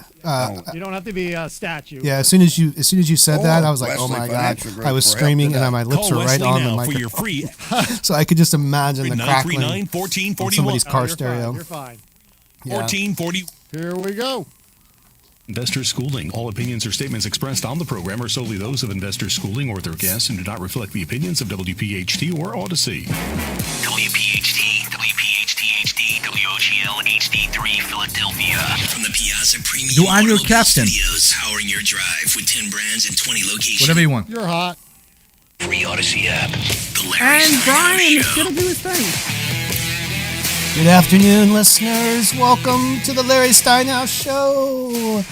You don't have to be a statue. Yeah. As soon as you said that, I was like, oh Wesley my god! Financial Group I was for help screaming, today. and my lips Call were right Wesley on the now for your microphone. free So I could just imagine the crackling 939 on 1441. somebody's car You're stereo. fine. You're fine. Yeah. 1440. Here we go. Investor Schooling. All opinions or statements expressed on the program are solely those of Investor Schooling or their guests and do not reflect the opinions of WPHT or Odyssey. WPHT, WPHT-HD, WOGL HD3 Philadelphia. From the Piazza Premium Do I'm your Automobile captain. Studios, powering your drive with 10 brands and 20 locations. Whatever you want. You're hot. Free Odyssey app. The Larry And Steinhouse Brian is Show. going to do his thing. Good afternoon, listeners. Welcome to the Larry Steinhouse Show.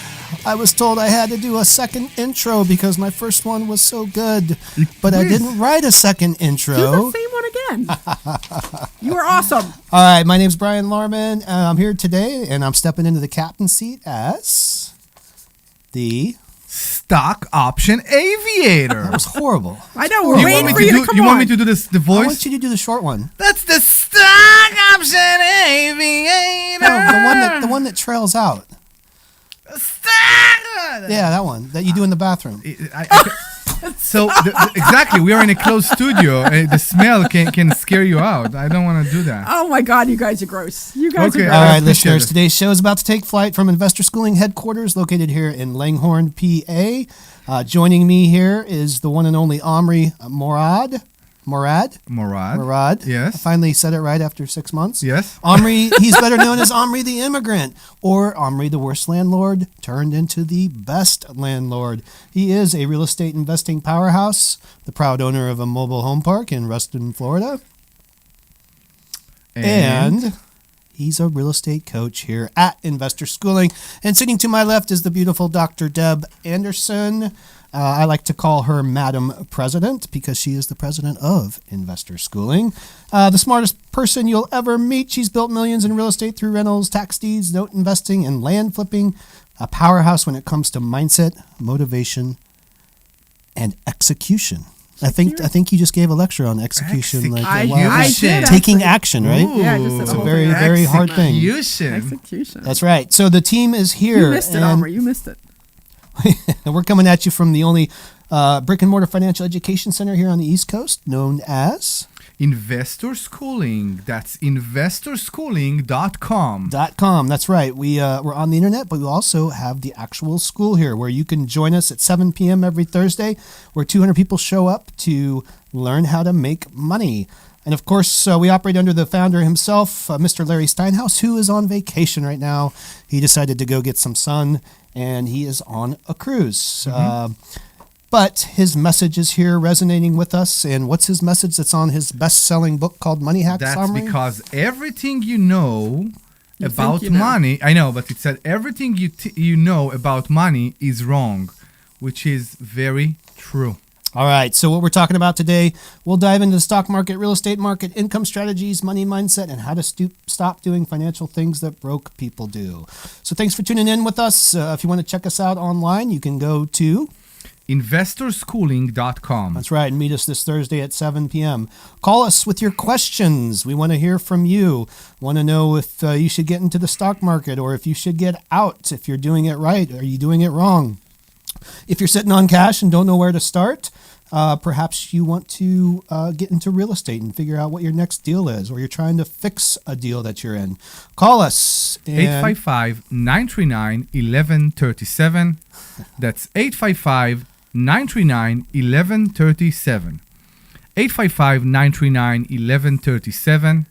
I was told I had to do a second intro because my first one was so good, but I didn't write a second intro. Do the same one again. You are awesome. All right, my name's Brian Larman. And I'm here today, and I'm stepping into the captain's seat as the Stock option aviator. That was horrible. I know. You We're want waiting me for to you do? to come You want me on. to do this? The I voice? want you to do the short one. That's the stock option aviator. No, the one that trails out. Stock. Yeah, that one that you do in the bathroom. So exactly, we are in a closed studio. The smell can scare you out. I don't want to do that. Oh my God, you guys are gross. You guys Okay, are All gross. right, appreciate listeners, it. today's show is about to take flight from Investor Schooling headquarters located here in Langhorne, PA. Joining me here is the one and only Omri Morad. Morad. I Yes. finally said it right after 6 months. Yes. Omri, he's better known as Omri the Immigrant, or Omri the worst landlord turned into the best landlord. He is a real estate investing powerhouse, the proud owner of a mobile home park in Ruston, Florida. And he's a real estate coach here at Investor Schooling. And sitting to my left is the beautiful Dr. Deb Anderson. I like to call her Madam President because she is the president of Investor Schooling. The smartest person you'll ever meet. She's built millions in real estate through rentals, tax deeds, note investing, and land flipping. A powerhouse when it comes to mindset, motivation, and execution. I think you just gave a lecture on execution, like I did, taking actually. action, right? Ooh, Yeah, just It's the a whole very, thing. very hard thing. Execution. That's right. So the team is here. You missed it, and Omri. You missed it. and we're coming at you from the only brick and mortar financial education center here on the East Coast, known as Investor Schooling. That's investorschooling.com. .com. That's right. We're on the internet, but we also have the actual school here where you can join us at 7 p.m. every Thursday, where 200 people show up to learn how to make money. And of course, we operate under the founder himself, Mr. Larry Steinhouse, who is on vacation right now. He decided to go get some sun, and he is on a cruise. But his message is here resonating with us. And what's his message that's on his best-selling book called Money Hacks? That's Omri? because everything you know You about think you know. money, I know, but it said everything you know about money is wrong, which is very true. All right, so what we're talking about today, we'll dive into the stock market, real estate market, income strategies, money mindset, and how to stop doing financial things that broke people do. So thanks for tuning in with us. If you want to check us out online, you can go to investorschooling.com. That's right, and meet us this Thursday at 7 p.m. Call us with your questions. We want to hear from you. Want to know if you should get into the stock market or if you should get out, if you're doing it right. Are you doing it wrong? If you're sitting on cash and don't know where to start, perhaps you want to get into real estate and figure out what your next deal is, or you're trying to fix a deal that you're in. Call us. 855-939-1137. That's 855-939-1137. 855-939-1137.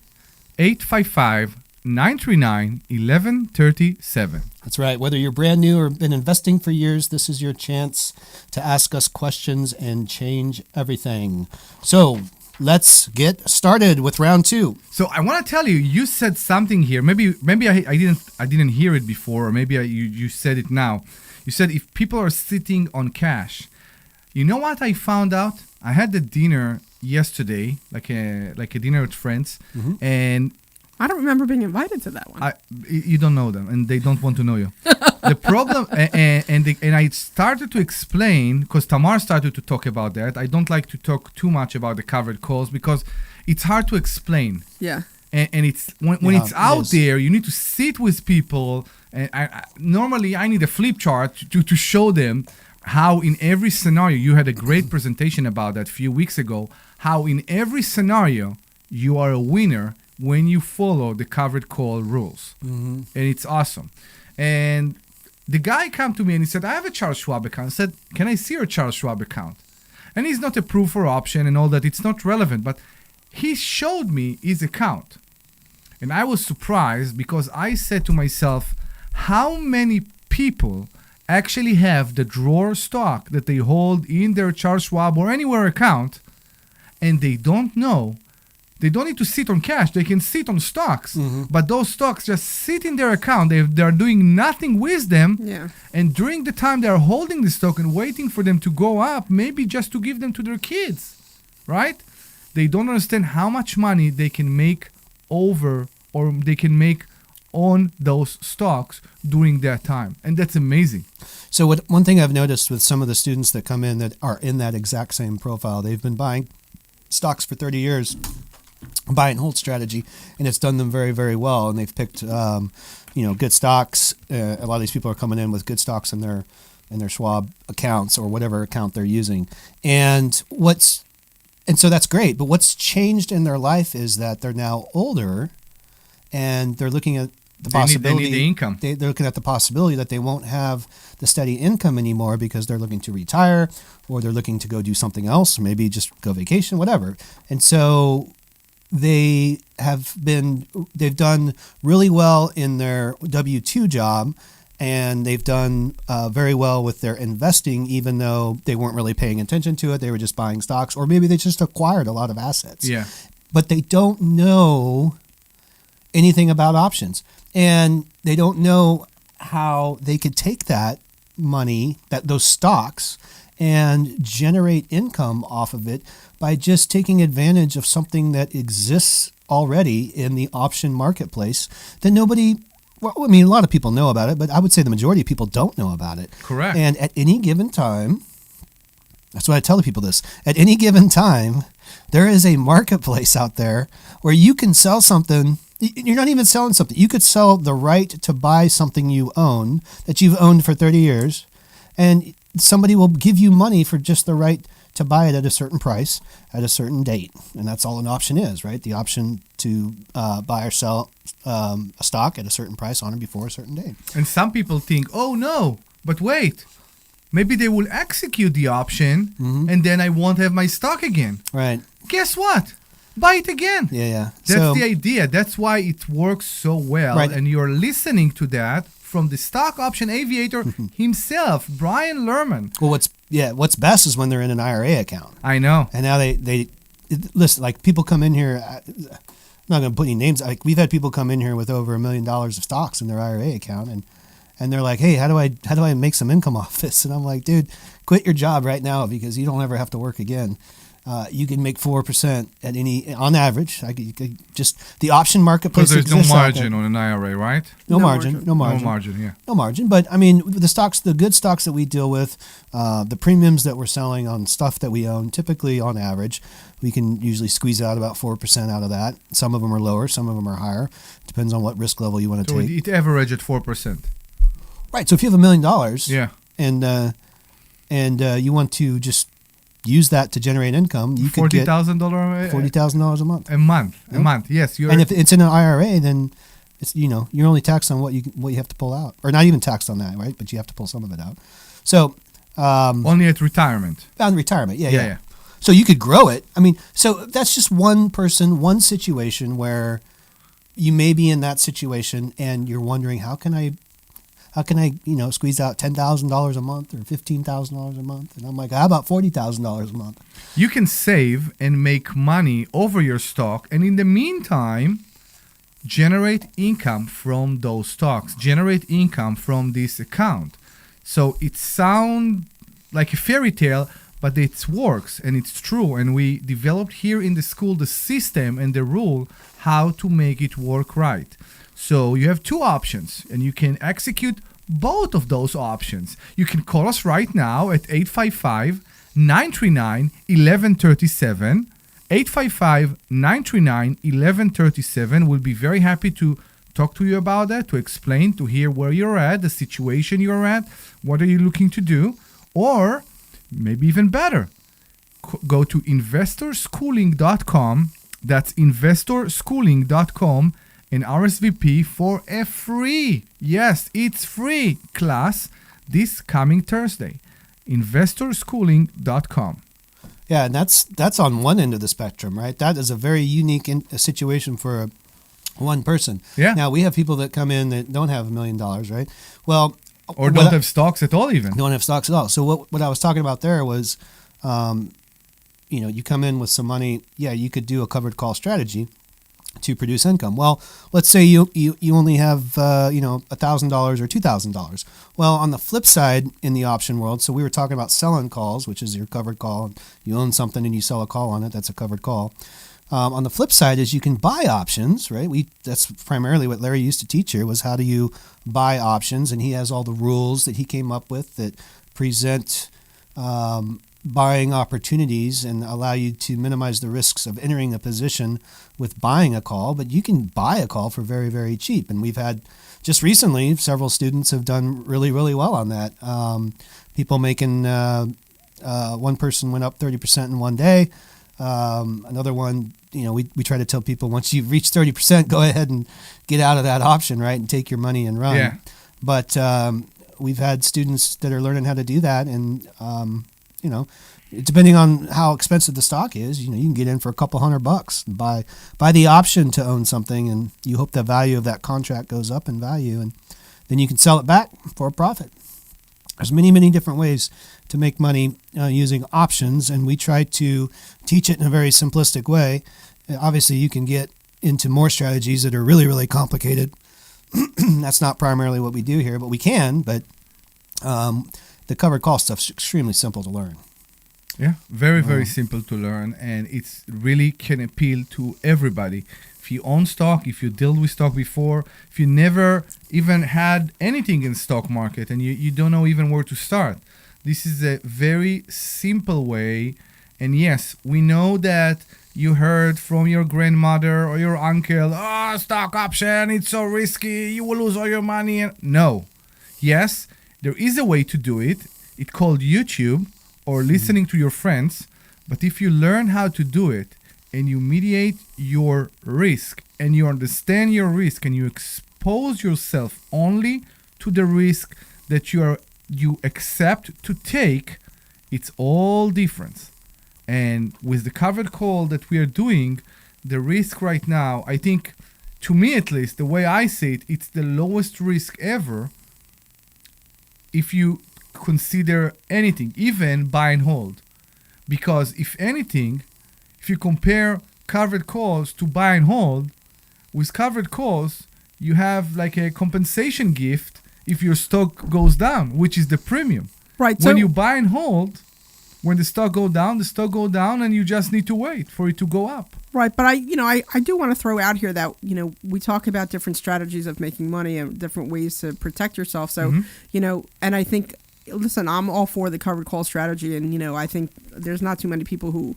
939-1137. That's right. Whether you're brand new or been investing for years, this is your chance to ask us questions and change everything. So let's get started with round 2. So I want to tell you, you said something here. Maybe I didn't hear it before, or maybe you said it now. You said if people are sitting on cash. You know what I found out? I had the dinner yesterday, like a dinner with friends, and I don't remember being invited to that one. You don't know them, and they don't want to know you. The problem, and I started to explain, because Tamar started to talk about that. I don't like to talk too much about the covered calls because it's hard to explain. Yeah. And it's when it's out there, you need to sit with people. And normally I need a flip chart to show them how in every scenario, you had a great presentation about that a few weeks ago, how in every scenario you are a winner when you follow the covered call rules. And it's awesome. And the guy came to me and he said, I have a Charles Schwab account. I said, can I see your Charles Schwab account? And he's not approved for option and all that. It's not relevant. But he showed me his account. And I was surprised because I said to myself, how many people actually have the drawer stock that they hold in their Charles Schwab or anywhere account, and they don't know. They don't need to sit on cash. They can sit on stocks, but those stocks just sit in their account. They're doing nothing with them. Yeah. And during the time they're holding the stock and waiting for them to go up, maybe just to give them to their kids, right? They don't understand how much money they can make over, or they can make on those stocks during that time. And that's amazing. So one thing I've noticed with some of the students that come in that are in that exact same profile, they've been buying stocks for 30 years, buy and hold strategy, and it's done them very, very well. And they've picked, good stocks. A lot of these people are coming in with good stocks in their Schwab accounts or whatever account they're using. And so that's great. But what's changed in their life is that they're now older, and they're looking at the possibility. They need the income. They're looking at the possibility that they won't have the steady income anymore because they're looking to retire, or they're looking to go do something else, or maybe just go vacation, whatever. And so they've done really well in their W-2 job, and they've done very well with their investing, even though they weren't really paying attention to it. They were just buying stocks, or maybe they just acquired a lot of assets. Yeah. But they don't know anything about options, and they don't know how they could take that money, those stocks, and generate income off of it by just taking advantage of something that exists already in the option marketplace that nobody, well, I mean, a lot of people know about it, but I would say the majority of people don't know about it. Correct. And at any given time, that's why I tell the people this, at any given time, there is a marketplace out there where you can sell something. You're not even selling something. You could sell the right to buy something you own that you've owned for 30 years, and somebody will give you money for just the right to buy it at a certain price at a certain date. And that's all an option is, right? The option to buy or sell a stock at a certain price on or before a certain date. And some people think, oh no, but wait, maybe they will execute the option and then I won't have my stock again. Right. Guess what? Buy it again. Yeah. That's the idea. That's why it works so well. Right. And you're listening to that from the stock option aviator himself, Brian Lerman. Well, what's best is when they're in an IRA account. I know. And now they listen, like people come in here, I'm not going to put any names. Like we've had people come in here with over $1 million of stocks in their IRA account, and they're like, hey, how do I make some income off this? And I'm like, dude, quit your job right now because you don't ever have to work again. You can make 4% on average. You could just the option marketplace. Because there's no margin on an IRA, right? No margin. Yeah. No margin. But I mean, the good stocks that we deal with, the premiums that we're selling on stuff that we own, typically on average, we can usually squeeze out about 4% out of that. Some of them are lower, some of them are higher. Depends on what risk level you want to take. It average at 4%. Right. So if you have $1 million, yeah, and you want to just use that to generate income, you could get $40,000 a month. A month. Yes. And if it's in an IRA, then it's you're only taxed on what you have to pull out, or not even taxed on that, right? But you have to pull some of it out. So only at retirement. On retirement, yeah. So you could grow it. I mean, so that's just one person, one situation where you may be in that situation and you're wondering, how can I squeeze out $10,000 a month or $15,000 a month? And I'm like, how about $40,000 a month? You can save and make money over your stock, and in the meantime, generate income from those stocks, generate income from this account. So it sounds like a fairy tale, but it works and it's true. And we developed here in the school the system and the rule how to make it work right. So you have two options, and you can execute both of those options. You can call us right now at 855-939-1137. 855-939-1137. We'll be very happy to talk to you about that, to explain, to hear where you're at, the situation you're at, what are you looking to do, or maybe even better, go to investorschooling.com. That's investorschooling.com and RSVP for a free, yes, it's free class this coming Thursday. investorschooling.com. Yeah, and that's on one end of the spectrum, right? That is a very unique situation for one person. Yeah. Now, we have people that come in that don't have $1 million, right? Well, or don't have stocks at all even. Don't have stocks at all. So what I was talking about there was, you come in with some money. Yeah, you could do a covered call strategy to produce income. Well, let's say you only have $1,000 or $2,000. Well, on the flip side in the option world, so we were talking about selling calls, which is your covered call. You own something and you sell a call on it. That's a covered call. On the flip side is you can buy options, right? That's primarily what Larry used to teach here, was how do you buy options, and he has all the rules that he came up with that present buying opportunities and allow you to minimize the risks of entering a position with buying a call. But you can buy a call for very, very cheap. And we've had just recently several students have done really, really well on that. People making one person went up 30% in one day. Another one, we try to tell people, once you've reached 30%, go ahead and get out of that option, right, and take your money and run. Yeah. But we've had students that are learning how to do that, and depending on how expensive the stock is, you can get in for a couple $100 and buy the option to own something, and you hope the value of that contract goes up in value, and then you can sell it back for a profit. There's many, many different ways to make money using options, and we try to teach it in a very simplistic way. Obviously, you can get into more strategies that are really, really complicated. That's not primarily what we do here, but we can. But the covered call stuff is extremely simple to learn. Yeah, very, very simple to learn, and it's really can appeal to everybody. If you own stock, if you dealt with stock before, if you never even had anything in stock market and you don't know even where to start, this is a very simple way. And yes, we know that you heard from your grandmother or your uncle, stock option, it's so risky, you will lose all your money. No. Yes, there is a way to do it. It's called YouTube or listening to your friends. But if you learn how to do it and you mediate your risk and you understand your risk and you expose yourself only to the risk that you accept to take, it's all different. And with the covered call that we are doing, the risk right now, I think, to me at least, the way I see it, it's the lowest risk ever if you consider anything, even buy and hold. Because if anything, if you compare covered calls to buy and hold, with covered calls, you have like a compensation gift if your stock goes down, which is the premium. Right. When you buy and hold, when the stock go down, and you just need to wait for it to go up. Right, but I do want to throw out here that, we talk about different strategies of making money and different ways to protect yourself. So, and I think, listen, I'm all for the covered call strategy, and, I think there's not too many people who,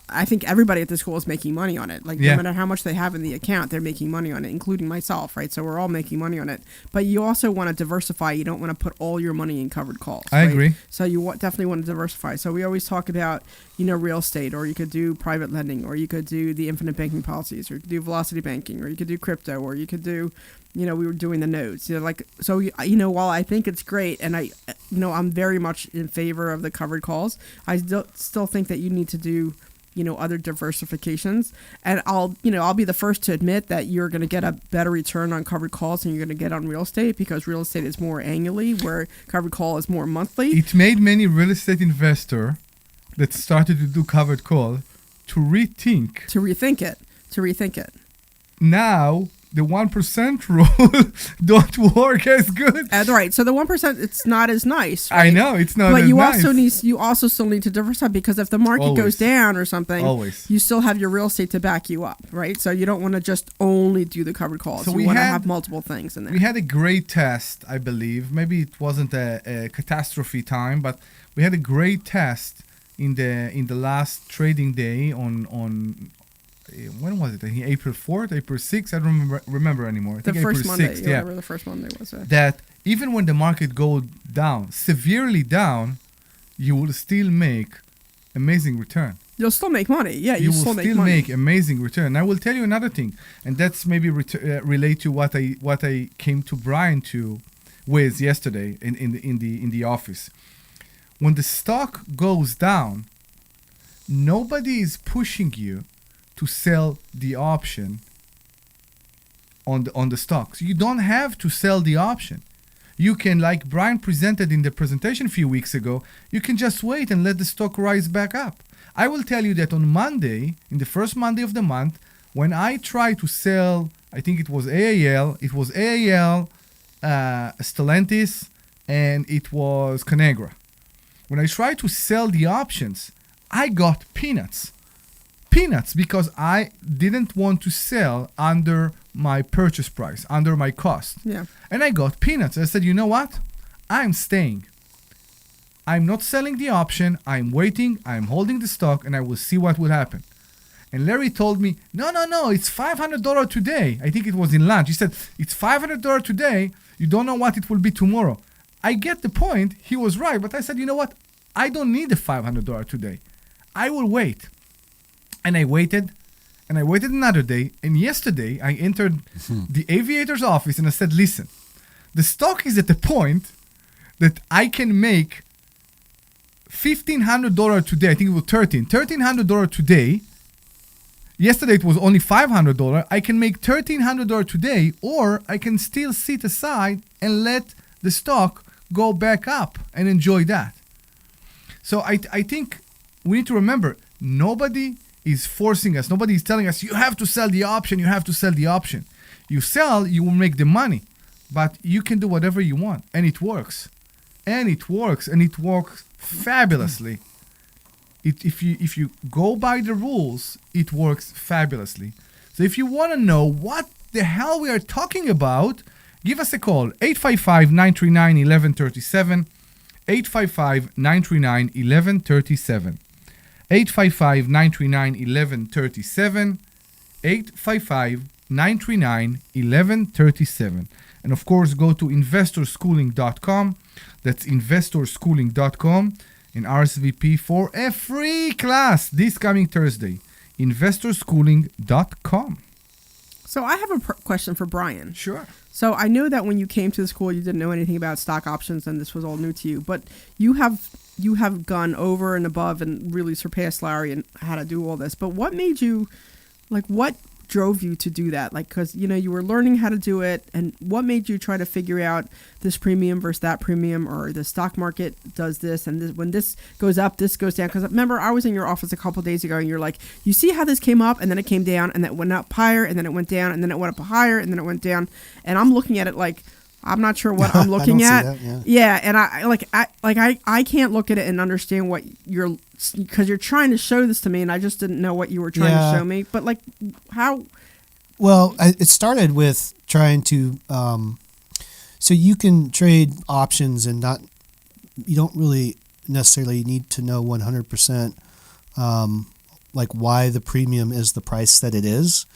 I think everybody at the school is making money on it. Like, no matter how much they have in the account, they're making money on it, including myself, right? So we're all making money on it. But you also want to diversify. You don't want to put all your money in covered calls. I agree. So you definitely want to diversify. So we always talk about, real estate, or you could do private lending, or you could do the infinite banking policies, or you could do velocity banking, or you could do crypto, or you could do, we were doing the nodes. While I think it's great, and I'm very much in favor of the covered calls, I still think that you need to do other diversifications. And I'll be the first to admit that you're going to get a better return on covered calls than you're going to get on real estate, because real estate is more annually, where covered call is more monthly. It made many real estate investor that started to do covered call to rethink it. Now the 1% rule don't work as good. Right. So the 1%, it's not as nice. Right? I know it's not. But as you nice. also still need to diversify, because if the market goes down or something, you still have your real estate to back you up, right? So you don't want to just only do the covered calls. So you want to have multiple things in there. We had a great test, I believe. Maybe it wasn't a catastrophe time, but we had a great test in the last trading day on. When was it? I think April 4th, April 6th. I don't remember anymore. I think first April Monday, 6th, whatever the first Monday was. That even when the market goes down, severely down, you will still make amazing return. You'll still make money. Yeah, you will still still make amazing return. And I will tell you another thing, and that's maybe relate to what I came to Brian with yesterday in the office. When the stock goes down, nobody is pushing you to sell the option on the stocks. You don't have to sell the option. You can, like Brian presented in the presentation a few weeks ago, you can just wait and let the stock rise back up. I will tell you that on Monday, in the first Monday of the month, when I tried to sell, I think it was AAL, Stellantis, and it was Conagra. When I tried to sell the options, I got peanuts, because I didn't want to sell under my purchase price, under my cost. Yeah. And I got peanuts. I said, you know what? I'm staying. I'm not selling the option. I'm waiting. I'm holding the stock, and I will see what will happen. And Larry told me, no, it's $500 today. I think it was in lunch. He said, it's $500 today. You don't know what it will be tomorrow. I get the point. He was right. But I said, you know what? I don't need the $500 today. I will wait. And I waited another day. And yesterday, I entered the aviator's office and I said, listen, the stock is at the point that I can make $1,500 today. I think it was $1,300 today. Yesterday, it was only $500. I can make $1,300 today, or I can still sit aside and let the stock go back up and enjoy that. So I think we need to remember, nobody is forcing us. Nobody is telling us, you have to sell the option. You sell, you will make the money. But you can do whatever you want. And it works. And it works fabulously. If you go by the rules, it works fabulously. So if you want to know what the hell we are talking about, give us a call. 855-939-1137. 855-939-1137. 855-939-1137. 855-939-1137. And of course, go to investorschooling.com. That's investorschooling.com and RSVP for a free class this coming Thursday. investorschooling.com. So I have a question for Brian. Sure. So I know that when you came to the school, you didn't know anything about stock options, and this was all new to you. But you have gone over and above and really surpassed Larry and how to do all this. But what made you, what drove you to do that? Because you were learning how to do it, and what made you try to figure out this premium versus that premium, or the stock market does this, and this, when this goes up, this goes down? Because remember, I was in your office a couple of days ago, and you're like, you see how this came up and then it came down, and then it went up higher, and then it went down, and then it went up higher, and then it went down, and I'm looking at it like, I'm not sure what I'm looking at. Yeah, and I can't look at it and understand what because you're trying to show this to me, and I just didn't know what you were trying to show me. But how? Well, it started with trying to. So you can trade options and you don't really necessarily need to know 100% why the premium is the price that it is.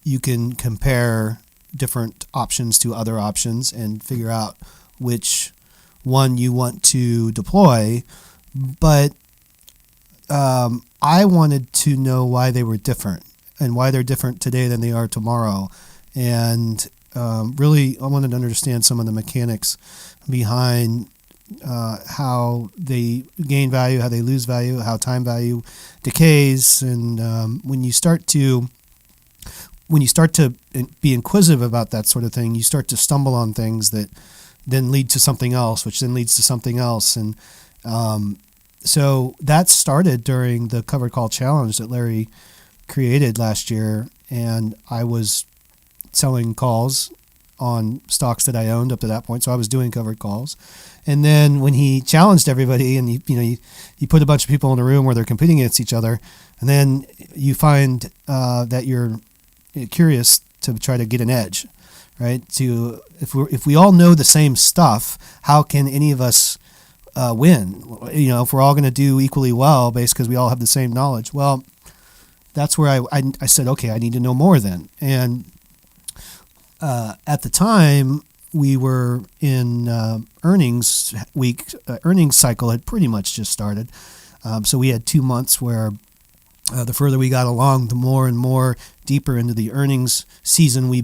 You can compare different options to other options and figure out which one you want to deploy. But I wanted to know why they were different and why they're different today than they are tomorrow. And really, I wanted to understand some of the mechanics behind how they gain value, how they lose value, how time value decays, and when you start to be inquisitive about that sort of thing, you start to stumble on things that then lead to something else, which then leads to something else, and so that started during the covered call challenge that Larry created last year, and I was selling calls on stocks that I owned up to that point, so I was doing covered calls. And then when he challenged everybody, and you put a bunch of people in a room where they're competing against each other, and then you find that you're curious to try to get an edge, right? If we all know the same stuff, how can any of us win? If we're all going to do equally well, based because we all have the same knowledge. Well, that's where I said, okay, I need to know more then. And at the time, we were in earnings week. Earnings cycle had pretty much just started. So we had 2 months where the further we got along, the more and more deeper into the earnings season we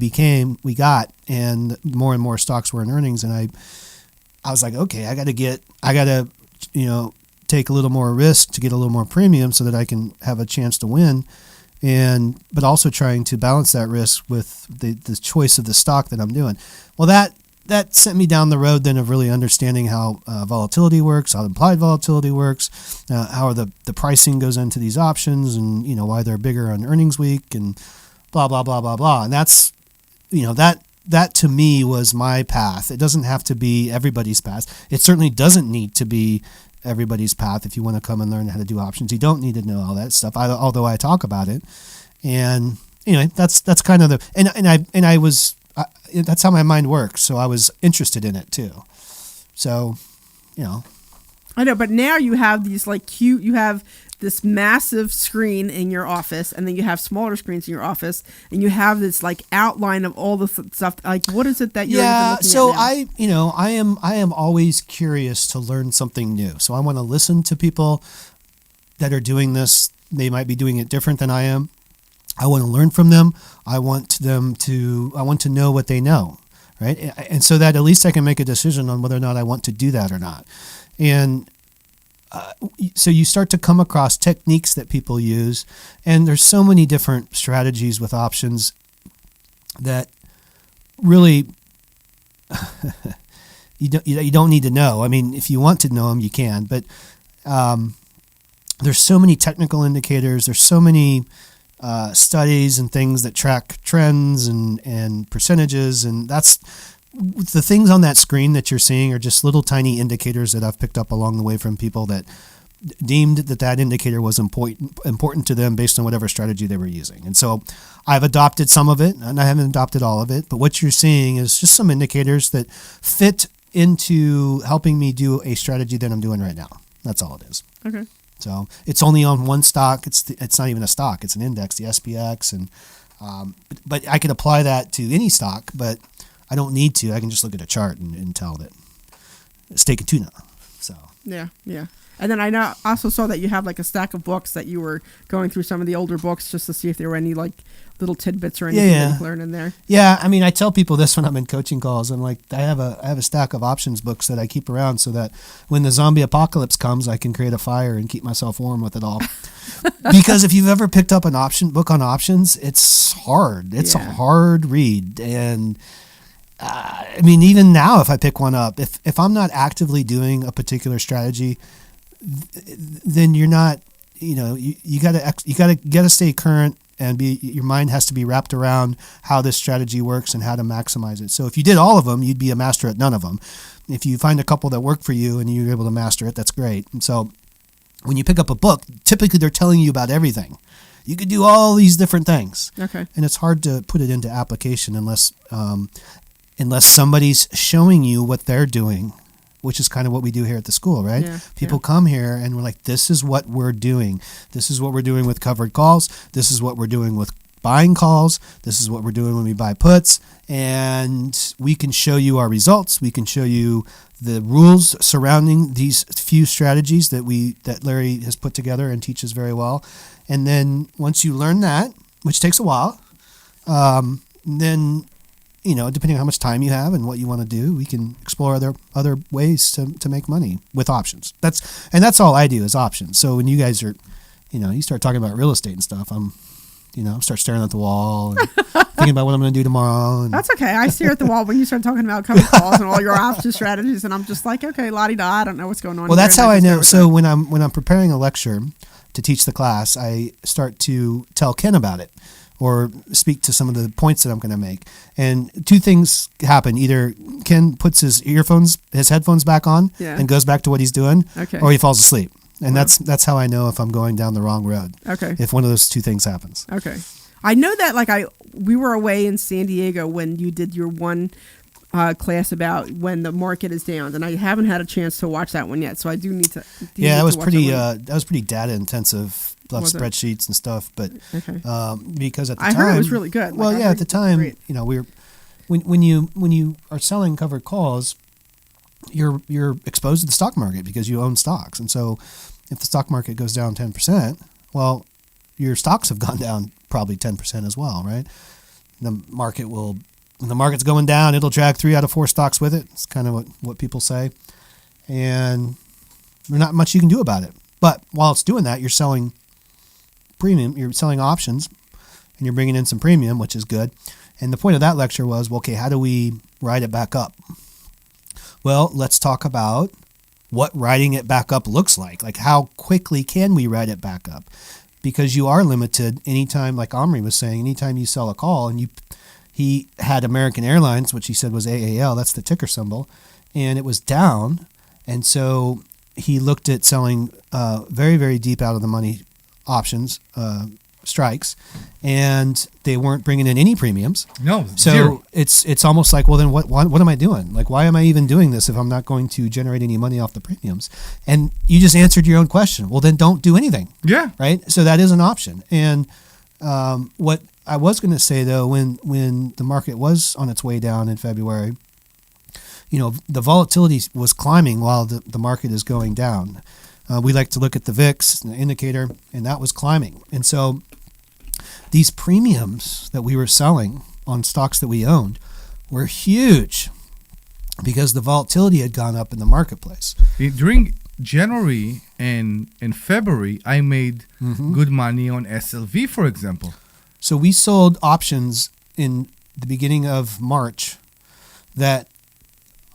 got, and more and more stocks were in earnings. And I was like, okay, I got to take a little more risk to get a little more premium so that I can have a chance to win. But also trying to balance that risk with the choice of the stock that I'm doing. Well, that sent me down the road then of really understanding how volatility works, how implied volatility works, how the pricing goes into these options, and why they're bigger on earnings week, and blah blah blah blah blah. And that's that to me was my path. It doesn't have to be everybody's path. It certainly doesn't need to be everybody's path. If you want to come and learn how to do options, you don't need to know all that stuff. Although I talk about it, and that's kind of that's how my mind works. So I was interested in it too. So, I know, but now you have these you have this massive screen in your office, and then you have smaller screens in your office, and you have this outline of all the stuff. What is it that you're even looking so at now? I am always curious to learn something new. So I want to listen to people that are doing this. They might be doing it different than I am. I want to learn from them. I want to know what they know, right? And so that at least I can make a decision on whether or not I want to do that or not. And so you start to come across techniques that people use, and there's so many different strategies with options that really you don't need to know. I mean, if you want to know them, you can, but there's so many technical indicators. There's so many studies and things that track trends and percentages, and that's the things on that screen that you're seeing are just little tiny indicators that I've picked up along the way from people that deemed that indicator was important to them based on whatever strategy they were using. And so I've adopted some of it, and I haven't adopted all of it, but what you're seeing is just some indicators that fit into helping me do a strategy that I'm doing right now. That's all it is. Okay. So it's only on one stock. It's not even a stock. It's an index, the SPX, and but I can apply that to any stock, but I don't need to. I can just look at a chart and tell that steak and tuna. So yeah. And then I also saw that you have a stack of books that you were going through some of the older books just to see if there were any little tidbits or anything that you could learn in there. Yeah, I mean, I tell people this when I'm in coaching calls. I'm like, I have a stack of options books that I keep around so that when the zombie apocalypse comes, I can create a fire and keep myself warm with it all. Because if you've ever picked up an option book on options, it's hard. It's a hard read, and I mean, even now, if I pick one up, if I'm not actively doing a particular strategy, then you're not. You gotta stay current, and your mind has to be wrapped around how this strategy works and how to maximize it. So if you did all of them, you'd be a master at none of them. If you find a couple that work for you and you're able to master it, that's great. And so when you pick up a book, typically they're telling you about everything. You could do all these different things. Okay. And it's hard to put it into application unless somebody's showing you what they're doing, which is kind of what we do here at the school, right? Yeah, People come here and we're like, this is what we're doing. This is what we're doing with covered calls. This is what we're doing with buying calls. This is what we're doing when we buy puts. And we can show you our results. We can show you the rules surrounding these few strategies that Larry has put together and teaches very well. And then once you learn that, which takes a while, then depending on how much time you have and what you want to do, we can explore other ways to make money with options. That's all I do is options. So when you guys are, you start talking about real estate and stuff, I'm start staring at the wall and thinking about what I'm going to do tomorrow. And That's okay. I stare at the wall when you start talking about cover calls and all your option strategies, and I'm just like, okay, la-di-da, I don't know what's going on. Well, here, that's and how I just know. go with So it. when I'm preparing a lecture to teach the class, I start to tell Ken about it or speak to some of the points that I'm going to make. And two things happen. Either Ken puts his headphones back on Yeah. and goes back to what he's doing, Okay. or he falls asleep. And Wow. that's how I know if I'm going down the wrong road. Okay. If one of those two things happens. Okay. I know that we were away in San Diego when you did your one class about when the market is down, and I haven't had a chance to watch that one yet, so I do need to. Yeah, that was pretty data intensive, a lot of Was it? spreadsheets and stuff. But Okay. because at the I time, heard it was really good. Well, Like, I yeah, heard at the it was time, great. we were when you are selling covered calls, you're exposed to the stock market because you own stocks, and so if the stock market goes down 10%, well, your stocks have gone down probably 10% as well, right? When the market's going down, it'll drag 3 out of 4 stocks with it. It's kind of what people say. And there's not much you can do about it. But while it's doing that, you're selling premium, you're selling options, and you're bringing in some premium, which is good. And the point of that lecture was, well, okay, how do we ride it back up? Well, let's talk about what riding it back up looks like. Like, how quickly can we ride it back up? Because you are limited anytime, like Omri was saying, anytime you sell a call, and he had American Airlines, which he said was AAL, that's the ticker symbol, and it was down. And so he looked at selling very, very deep out of the money options, strikes, and they weren't bringing in any premiums. No, so zero. It's almost like, well, then what am I doing? Like, why am I even doing this if I'm not going to generate any money off the premiums? And you just answered your own question. Well, then don't do anything. Yeah. Right. So that is an option. And what I was going to say though, when the market was on its way down in February, the volatility was climbing while the market is going down. We like to look at the VIX, the indicator, and that was climbing. And so these premiums that we were selling on stocks that we owned were huge because the volatility had gone up in the marketplace. During January and February, I made good money on SLV, for example. So we sold options in the beginning of March that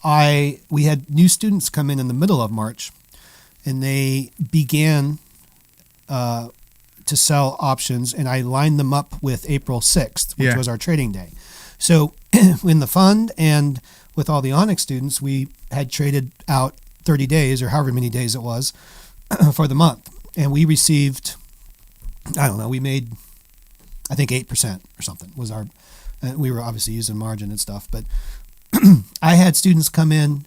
we had new students come in the middle of March, and they began to sell options, and I lined them up with April 6th, which was our trading day. So in the fund and with all the Onyx students, we had traded out 30 days or however many days it was for the month. And we received, we made, I think 8% or something was our, we were obviously using margin and stuff, but I had students come in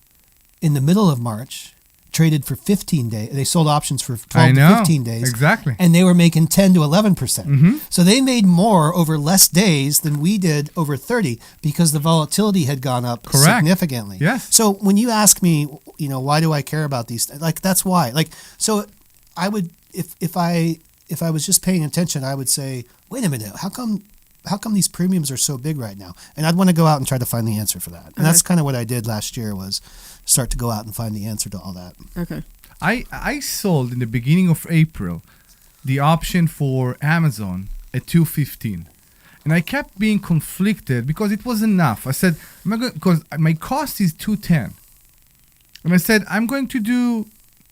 the middle of March, traded for 15 days. They sold options for 12 to 15 days. Exactly. And they were making 10 to 11%. Mm-hmm. So they made more over less days than we did over 30 because the volatility had gone up significantly. Yes. So when you ask me, why do I care about these? Like, that's why. Like, so I would, if I was just paying attention, I would say, wait a minute, how come these premiums are so big right now? And I'd want to go out and try to find the answer for that. And that's kind of what I did last year, was start to go out and find the answer to all that. Okay. I sold in the beginning of April the option for Amazon at $2.15. And I kept being conflicted because it was enough. I said, because my cost is $2.10. And I said, I'm going to do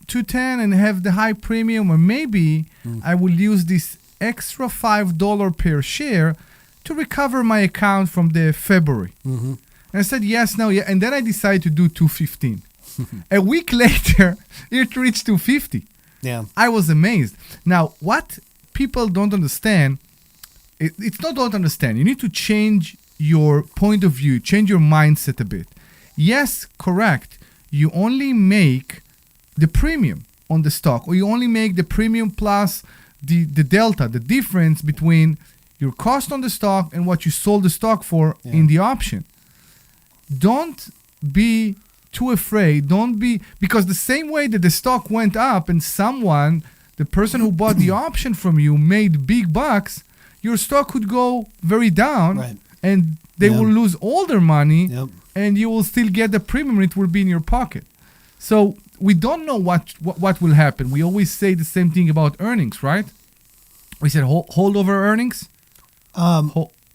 $2.10 and have the high premium, or maybe I will use this extra $5 per share to recover my account from the February. Mm-hmm. And I said, yes, no, yeah. And then I decided to do $2.15. A week later, it reached $2.50. Yeah. I was amazed. Now, what people don't understand, it's not don't understand. You need to change your point of view, change your mindset a bit. Yes, correct. You only make the premium on the stock, or you only make the premium plus the delta, the difference between your cost on the stock and what you sold the stock for in the option. Don't be too afraid. Because the same way that the stock went up and the person who bought the option from you made big bucks, your stock could go very down. Right. And they Yeah. will lose all their money, Yep. and you will still get the premium. It will be in your pocket. So we don't know what will happen. We always say the same thing about earnings, right? We said holdover earnings.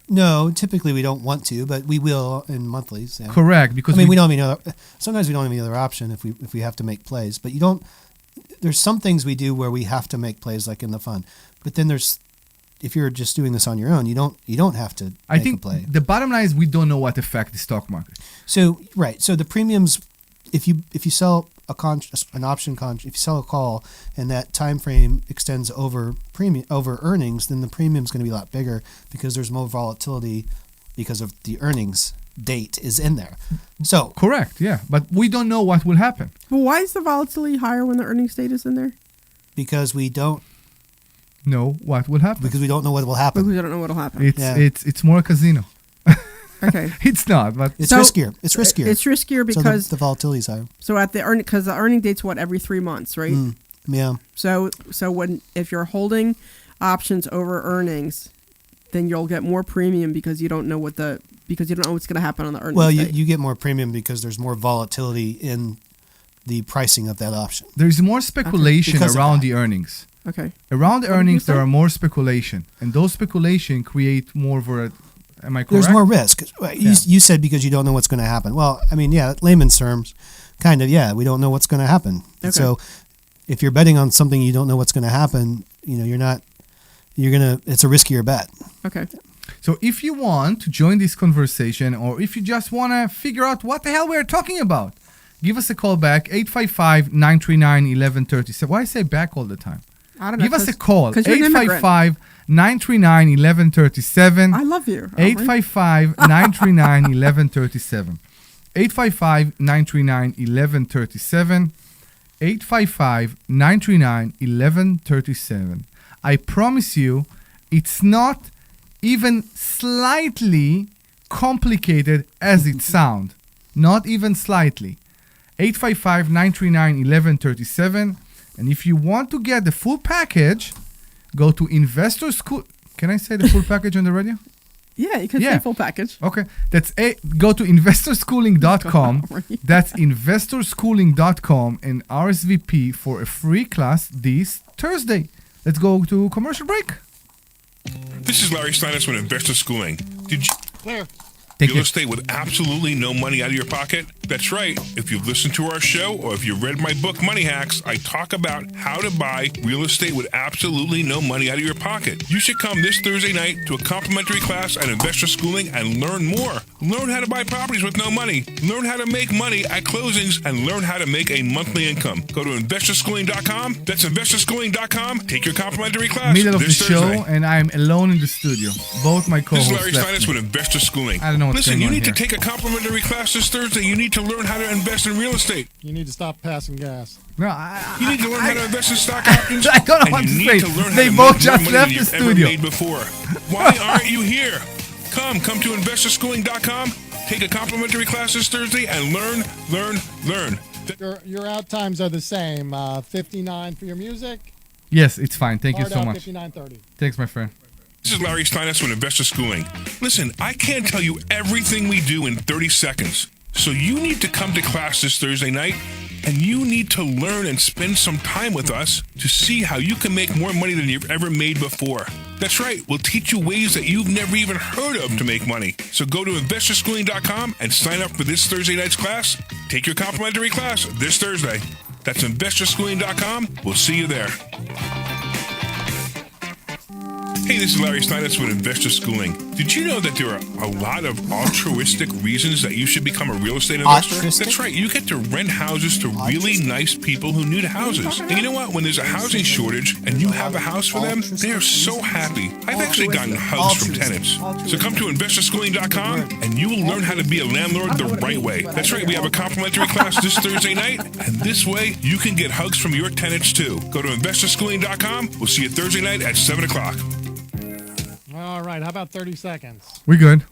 No, typically we don't want to, but we will in monthlies. Yeah. Correct, because we don't have any other. Sometimes we don't have any other option if we have to make plays. But you don't. There's some things we do where we have to make plays, like in the fund. But then there's, if you're just doing this on your own, you don't have to. I make think a play. the bottom line is we don't know what affect the stock market. So right, so the premiums, if you sell an option contract, if you sell a call and that time frame extends over earnings, then the premium is going to be a lot bigger because there's more volatility because of the earnings date is in there. So correct, yeah, but we don't know what will happen. Well, why is the volatility higher when the earnings date is in there? Because we don't know what will happen. Because we don't know what will happen. Because we don't know what will happen. It's more a casino. Okay. It's not, but it's riskier. It's riskier. It's riskier because so the volatility is higher. So at the because the earning date's every 3 months, right? Yeah. So if you're holding options over earnings, then you'll get more premium because you don't know what's going to happen on the earnings. Well, date. you get more premium because there's more volatility in the pricing of that option. There's more speculation around the earnings. Okay. Around the earnings, there are more speculation, and those speculation create more Am I correct? There's more risk. You said because you don't know what's going to happen. Well, I mean, yeah, layman's terms, kind of, yeah, we don't know what's going to happen. Okay. So if you're betting on something you don't know what's going to happen, it's a riskier bet. Okay. So if you want to join this conversation, or if you just want to figure out what the hell we're talking about, give us a call back, 855-939-1137. Why I say back all the time? I don't know. Give us a call, 855 939-1137. I love you. 855-939-1137. 855-939-1137. 855-939-1137. I promise you, it's not even slightly complicated as it sounds. Not even slightly. 855-939-1137. And if you want to get the full package, go to Investor School. Can I say the full package on the radio? Yeah, you can say full package. Okay. Go to investorschooling.com. That's investorschooling.com and RSVP for a free class this Thursday. Let's go to commercial break. This is Larry Steinhouse with Investor Schooling. Did you Clear. real estate with absolutely no money out of your pocket? That's right. If you've listened to our show or if you've read my book, Money Hacks, I talk about how to buy real estate with absolutely no money out of your pocket. You should come this Thursday night to a complimentary class at Investor Schooling and learn more. Learn how to buy properties with no money. Learn how to make money at closings and learn how to make a monthly income. Go to investorschooling.com. That's investorschooling.com. Take your complimentary class Middle of the this Thursday. show, and I'm alone in the studio. Both my This co-hosts is Larry left Steinhouse me. with Investor Schooling. I don't know what's Listen, going you on need here. to take a complimentary class this Thursday. You need to learn how to invest in real estate. You need to stop passing gas. No, You need to learn how to invest in stock options. I don't know and what you to need say. to learn how They to both make just more money left than the you've ever studio. made before. Why aren't you here? Come to investorschooling.com. Take a complimentary class this Thursday and learn. Your out times are the same. 59 for your music. Yes, it's fine. Thank you Hard so out, much. 59:30. Thanks, my friend. This is Larry Steinhouse with Investor Schooling. Listen, I can't tell you everything we do in 30 seconds. So you need to come to class this Thursday night, and you need to learn and spend some time with us to see how you can make more money than you've ever made before. That's right. We'll teach you ways that you've never even heard of to make money. So go to investorschooling.com and sign up for this Thursday night's class. Take your complimentary class this Thursday. That's investorschooling.com. We'll see you there. Hey, this is Larry Steinhouse with Investor Schooling. Did you know that there are a lot of altruistic reasons that you should become a real estate investor? Altruistic? That's right. You get to rent houses to really nice people who need houses. And you know what? When there's a housing shortage and you have a house for them, they are so happy. I've actually gotten hugs from tenants. So come to investorschooling.com and you will learn how to be a landlord the right way. That's right. We have a complimentary class this Thursday night. And this way, you can get hugs from your tenants too. Go to investorschooling.com. We'll see you Thursday night at 7 o'clock. All right. How about 30 seconds? We good.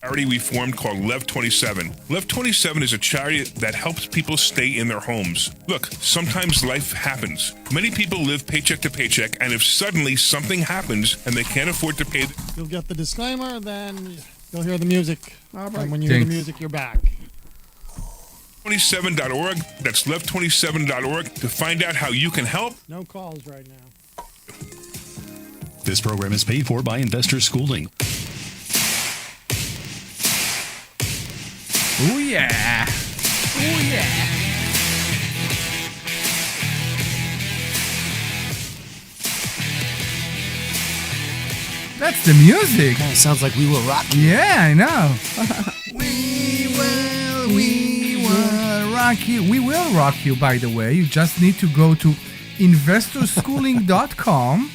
Charity we formed called Lev 27. Lev 27 is a charity that helps people stay in their homes. Look, sometimes life happens. Many people live paycheck to paycheck, and if suddenly something happens and they can't afford to pay, You'll get the disclaimer, then You'll hear the music. All right. And when you hear the Thanks. music, you're back. 27.org. That's left27.org to find out how you can help. No calls right now. This program is paid for by Investor Schooling. Oh yeah. Oh yeah. That's the music. Kind of sounds like We Will Rock You. Yeah, I know. We will rock you. We will rock you, by the way. You just need to go to investorschooling.com,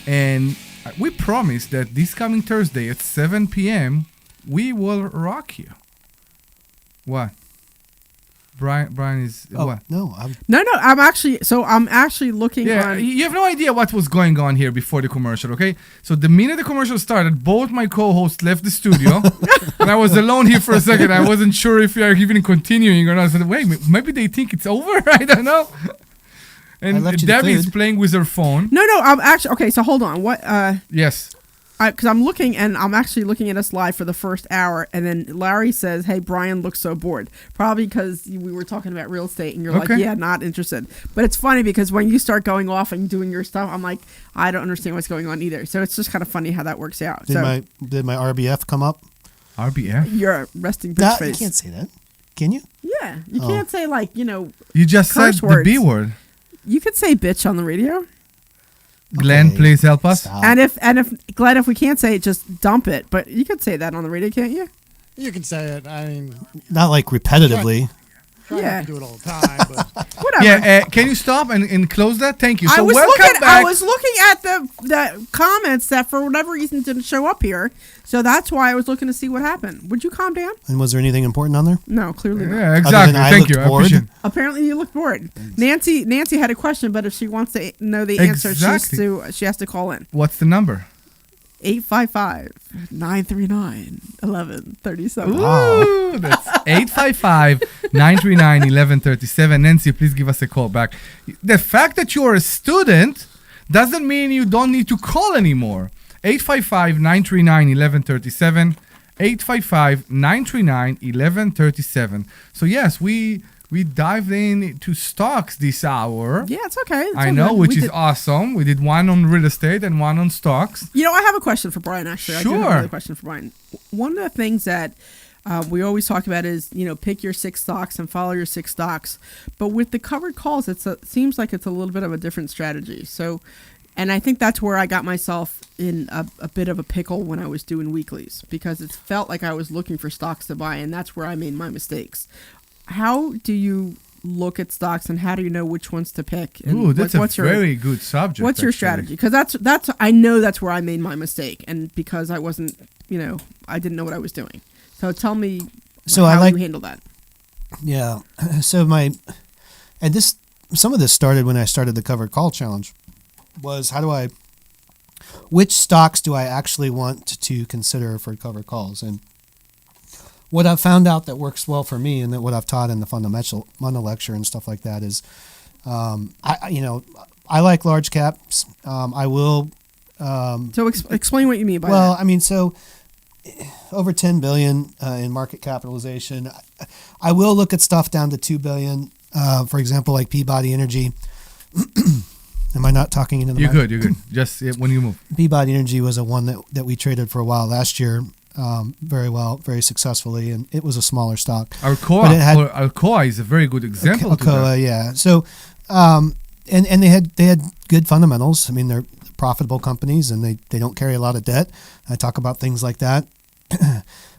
and we promise that this coming Thursday at 7 p.m., we will rock you. What? Brian is what? No, No, I'm actually looking Yeah, on. you have no idea what was going on here before the commercial, okay? So the minute the commercial started, both my co-hosts left the studio, and I was alone here for a second. I wasn't sure if we are even continuing or not. I said, wait, maybe they think it's over? I don't know. And Debbie is playing with her phone. No, I'm actually okay. So hold on. What? Yes. Because I'm looking, and I'm actually looking at us live for the first hour, and then Larry says, "Hey, Brian looks so bored." Probably because we were talking about real estate, and you're like, "Yeah, not interested." But it's funny because when you start going off and doing your stuff, I'm like, I don't understand what's going on either. So it's just kind of funny how that works out. Did my RBF come up? RBF? You're a resting bitch face. You can't say that. Can you? Yeah, you can't say You just said the B word. You could say bitch on the radio. Glenn, please help us. Stop. And if Glenn, if we can't say it, just dump it. But you could say that on the radio, can't you? You can say it. I mean, Not like repetitively. try not to do it all the time, but Whatever. Yeah, can you stop and close that? Thank you. So I was welcome back. I was looking at the comments that for whatever reason didn't show up here, so that's why I was looking to see what happened. Would you calm down? And was there anything important on there? No, clearly not. Yeah, Other exactly. than I Thank you. looked I bored? appreciate it. Apparently, you look bored. Nancy had a question, but if she wants to know the answer, Exactly. she has to call in. What's the number? 855-939-1137. Ooh, that's 855-939-1137. Nancy, please give us a call back. The fact that you're a student doesn't mean you don't need to call anymore. 855-939-1137. 855-939-1137. So yes, we dived into stocks this hour. Yeah, it's okay. It's I all know, good. which We is did- awesome. We did one on real estate and one on stocks. You know, I have a question for Brian, actually. I do have Sure. another question for Brian. One of the things that we always talk about is, pick your 6 stocks and follow your 6 stocks. But with the covered calls, it seems like it's a little bit of a different strategy. So, and I think that's where I got myself in a bit of a pickle when I was doing weeklies, because it felt like I was looking for stocks to buy, and that's where I made my mistakes. How do you look at stocks, and how do you know which ones to pick? And Ooh, that's a very good subject. What's your actually. strategy? Because that's I know that's where I made my mistake, and because I wasn't, I didn't know what I was doing. So tell me, how you handle that. Yeah. So some of this started when I started the covered call challenge. Was which stocks do I actually want to consider for covered calls? And what I've found out that works well for me, and that what I've taught in the fundamental lecture and stuff like that is, I like large caps. I will. So explain what you mean by well, that. I mean, so over 10 billion in market capitalization. I will look at stuff down to 2 billion. For example, like Peabody Energy. Am I not talking into the mic? You're good. Just when you move. Peabody Energy was a one that we traded for a while last year, very well, very successfully, and it was a smaller stock. Alcoa is a very good example. Alcoa, yeah. So, and they had good fundamentals. I mean, they're profitable companies, and they don't carry a lot of debt. I talk about things like that,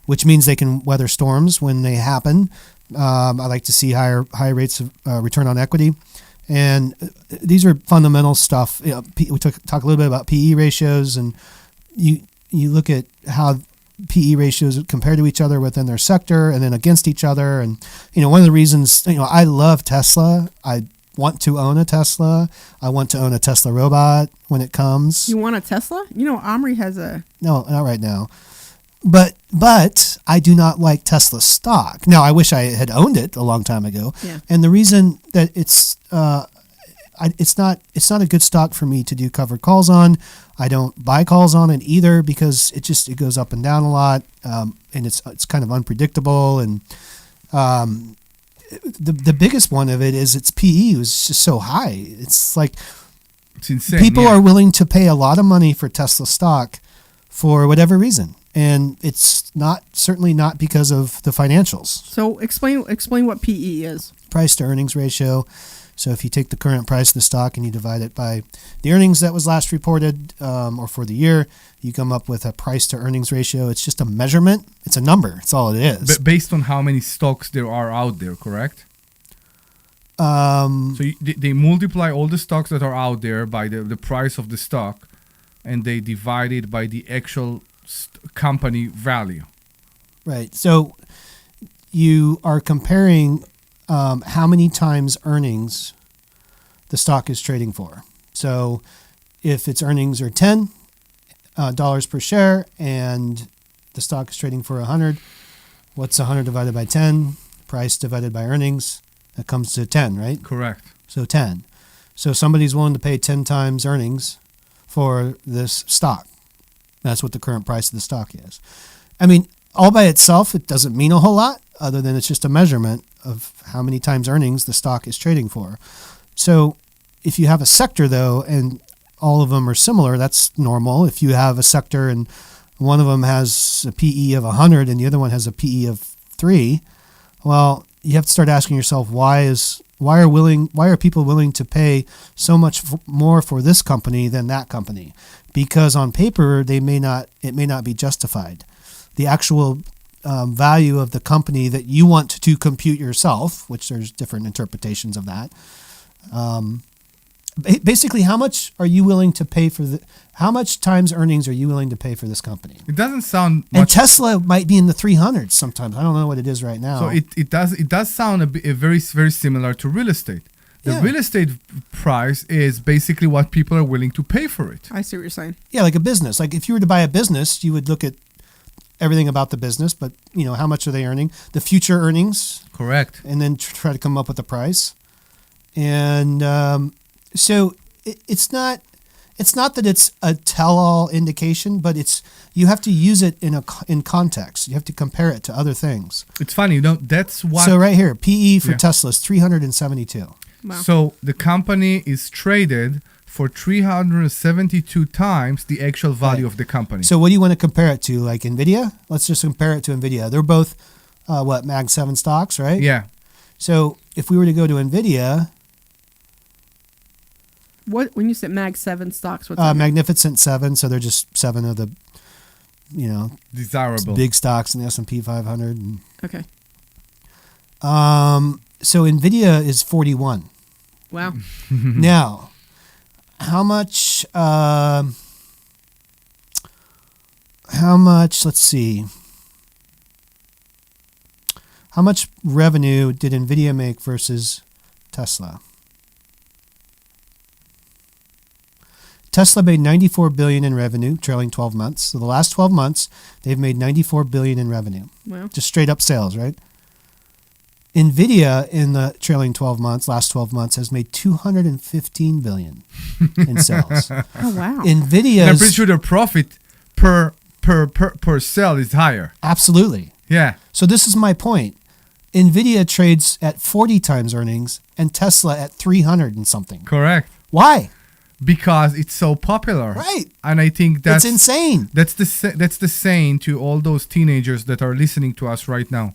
which means they can weather storms when they happen. I like to see high rates of return on equity. And these are fundamental stuff. We talk a little bit about PE ratios, and you look at how PE ratios compare to each other within their sector and then against each other. And, one of the reasons, I love Tesla. I want to own a Tesla. I want to own a Tesla robot when it comes. You want a Tesla? Omri has a... No, not right now. But I do not like Tesla stock. Now, I wish I had owned it a long time ago. Yeah. And the reason that it's not a good stock for me to do covered calls on. I don't buy calls on it either because it goes up and down a lot, and it's kind of unpredictable. And the biggest one of it is its PE was just so high. It's like it's insane. People are willing to pay a lot of money for Tesla stock for whatever reason, and it's certainly not because of the financials. So explain what PE is. Price to earnings ratio. So if you take the current price of the stock and you divide it by the earnings that was last reported or for the year, you come up with a price to earnings ratio. It's just a measurement. It's a number. That's all it is. But based on how many stocks there are out there, correct? So they multiply all the stocks that are out there by the price of the stock, and they divide it by the actual company value. Right. So you are comparing how many times earnings the stock is trading for. So if its earnings are $10 per share and the stock is trading for 100, what's 100 divided by 10? Price divided by earnings, that comes to 10, right? Correct. So 10. So somebody's willing to pay 10 times earnings for this stock. That's what the current price of the stock is. I mean, all by itself, it doesn't mean a whole lot other than it's just a measurement of how many times earnings the stock is trading for. So if you have a sector, though, and all of them are similar, that's normal. If you have a sector and one of them has a PE of 100 and the other one has a PE of 3, well, you have to start asking yourself, why are people willing to pay so much more for this company than that company? Because on paper, it may not be justified. The actual value of the company that you want to compute yourself, which there's different interpretations of that. Basically, how much are you willing to pay how much times earnings are you willing to pay for this company? It doesn't sound much. And Tesla might be in the 300s sometimes. I don't know what it is right now. So it does sound very, very similar to real estate. The real estate price is basically what people are willing to pay for it. I see what you're saying. Yeah, like a business. Like if you were to buy a business, you would look at everything about the business, but how much are they earning? The future earnings. Correct. And then try to come up with a price. And so it's not that it's a tell-all indication, but you have to use it in context. You have to compare it to other things. It's funny, that's what. So right here, PE for Tesla is 372. Wow. So the company is traded for 372 times the actual value of the company. So what do you want to compare it to? Like NVIDIA? Let's just compare it to NVIDIA. They're both, Mag 7 stocks, right? Yeah. So if we were to go to NVIDIA... When you said Mag 7 stocks, what's that? Magnificent 7, so they're just 7 of the, desirable big stocks in the S&P 500. Okay. So NVIDIA is 41. Wow. Now, how much, let's see. How much revenue did NVIDIA make versus Tesla? Tesla made $94 billion in revenue, trailing 12 months. So the last 12 months, they've made $94 billion in revenue. Wow. Just straight up sales, right? NVIDIA in the trailing 12 months, last 12 months, has made $215 billion in sales. Oh, wow. NVIDIA's... I'm pretty sure the profit per sale is higher. Absolutely. Yeah. So this is my point. NVIDIA trades at 40 times earnings and Tesla at 300 and something. Correct. Why? Because it's so popular. Right. And I think that's insane. That's the saying to all those teenagers that are listening to us right now.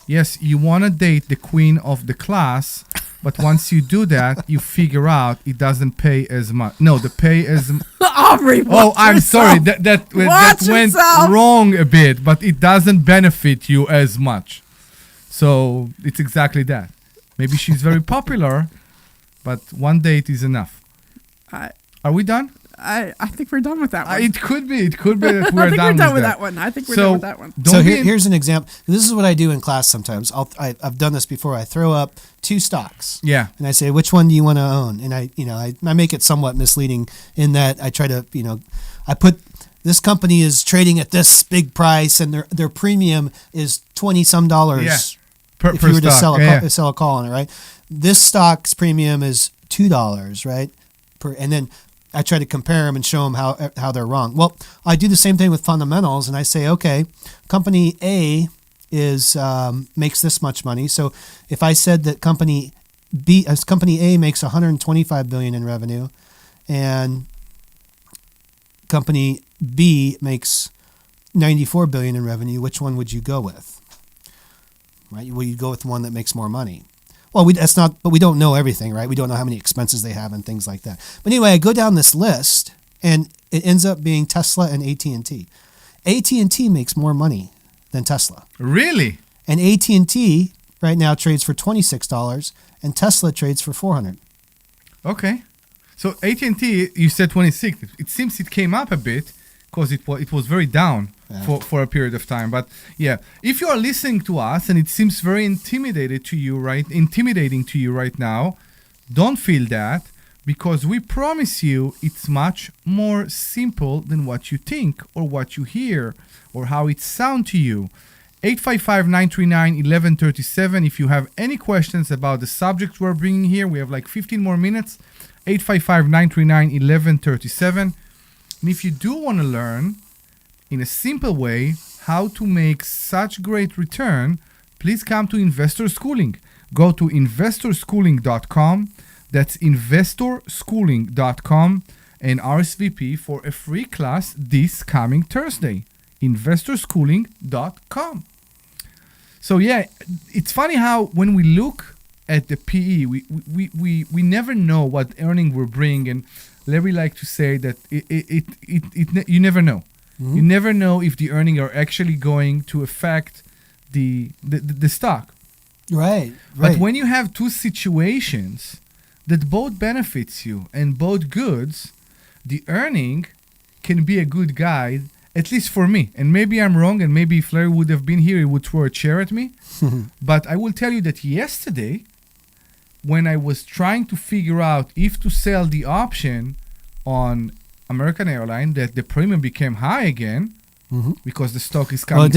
Yes, you want to date the queen of the class, but once you do that, you figure out it doesn't pay as much. No, the pay is... Omri, I'm sorry. That went wrong a bit, but it doesn't benefit you as much. So it's exactly that. Maybe she's very popular, but one date is enough. Are we done? I think we're done with that one. It could be. That we're I think done we're done with that. that one. I think we're done with that one. So here's an example. This is what I do in class sometimes. I've done this before. I throw up 2 stocks. Yeah. And I say, which one do you want to own? And I make it somewhat misleading in that I try to, I put this company is trading at this big price and their premium is $20-some. Yeah. If you were to sell a call on it, right? This stock's premium is $2, right? And then I try to compare them and show them how they're wrong. Well, I do the same thing with fundamentals, and I say, okay, company A is makes this much money. So if I said that company A makes 125 billion in revenue, and company B makes 94 billion in revenue, which one would you go with? Right? Will you go with the one that makes more money? Well, but we don't know everything, right? We don't know how many expenses they have and things like that. But anyway, I go down this list, and it ends up being Tesla and AT&T. AT&T makes more money than Tesla. Really? And AT&T right now trades for $26, and Tesla trades for $400. Okay. So AT&T, you said 26. It seems it came up a bit because it was very down for a period of time. But yeah, if you are listening to us and it seems very intimidating to you right now, don't feel that, because we promise you it's much more simple than what you think or what you hear or how it sounds to you. 855-939-1137. If you have any questions about the subject we're bringing here, we have like 15 more minutes. 855-939-1137. And if you do want to learn in a simple way how to make such great return, please come to Investor Schooling. Go to investorschooling.com. That's investorschooling.com and RSVP for a free class this coming Thursday. investorschooling.com. So yeah, it's funny how when we look at the PE, we never know what earning will bring, and Larry likes to say that you never know. Mm-hmm. You never know if the earnings are actually going to affect the stock. Right. But when you have two situations that both benefits you and both goods, the earning can be a good guide, at least for me. And maybe I'm wrong, and maybe if Larry would have been here, he would throw a chair at me. But I will tell you that yesterday, when I was trying to figure out if to sell the option on American Airlines, that the premium became high again, because the stock is coming up.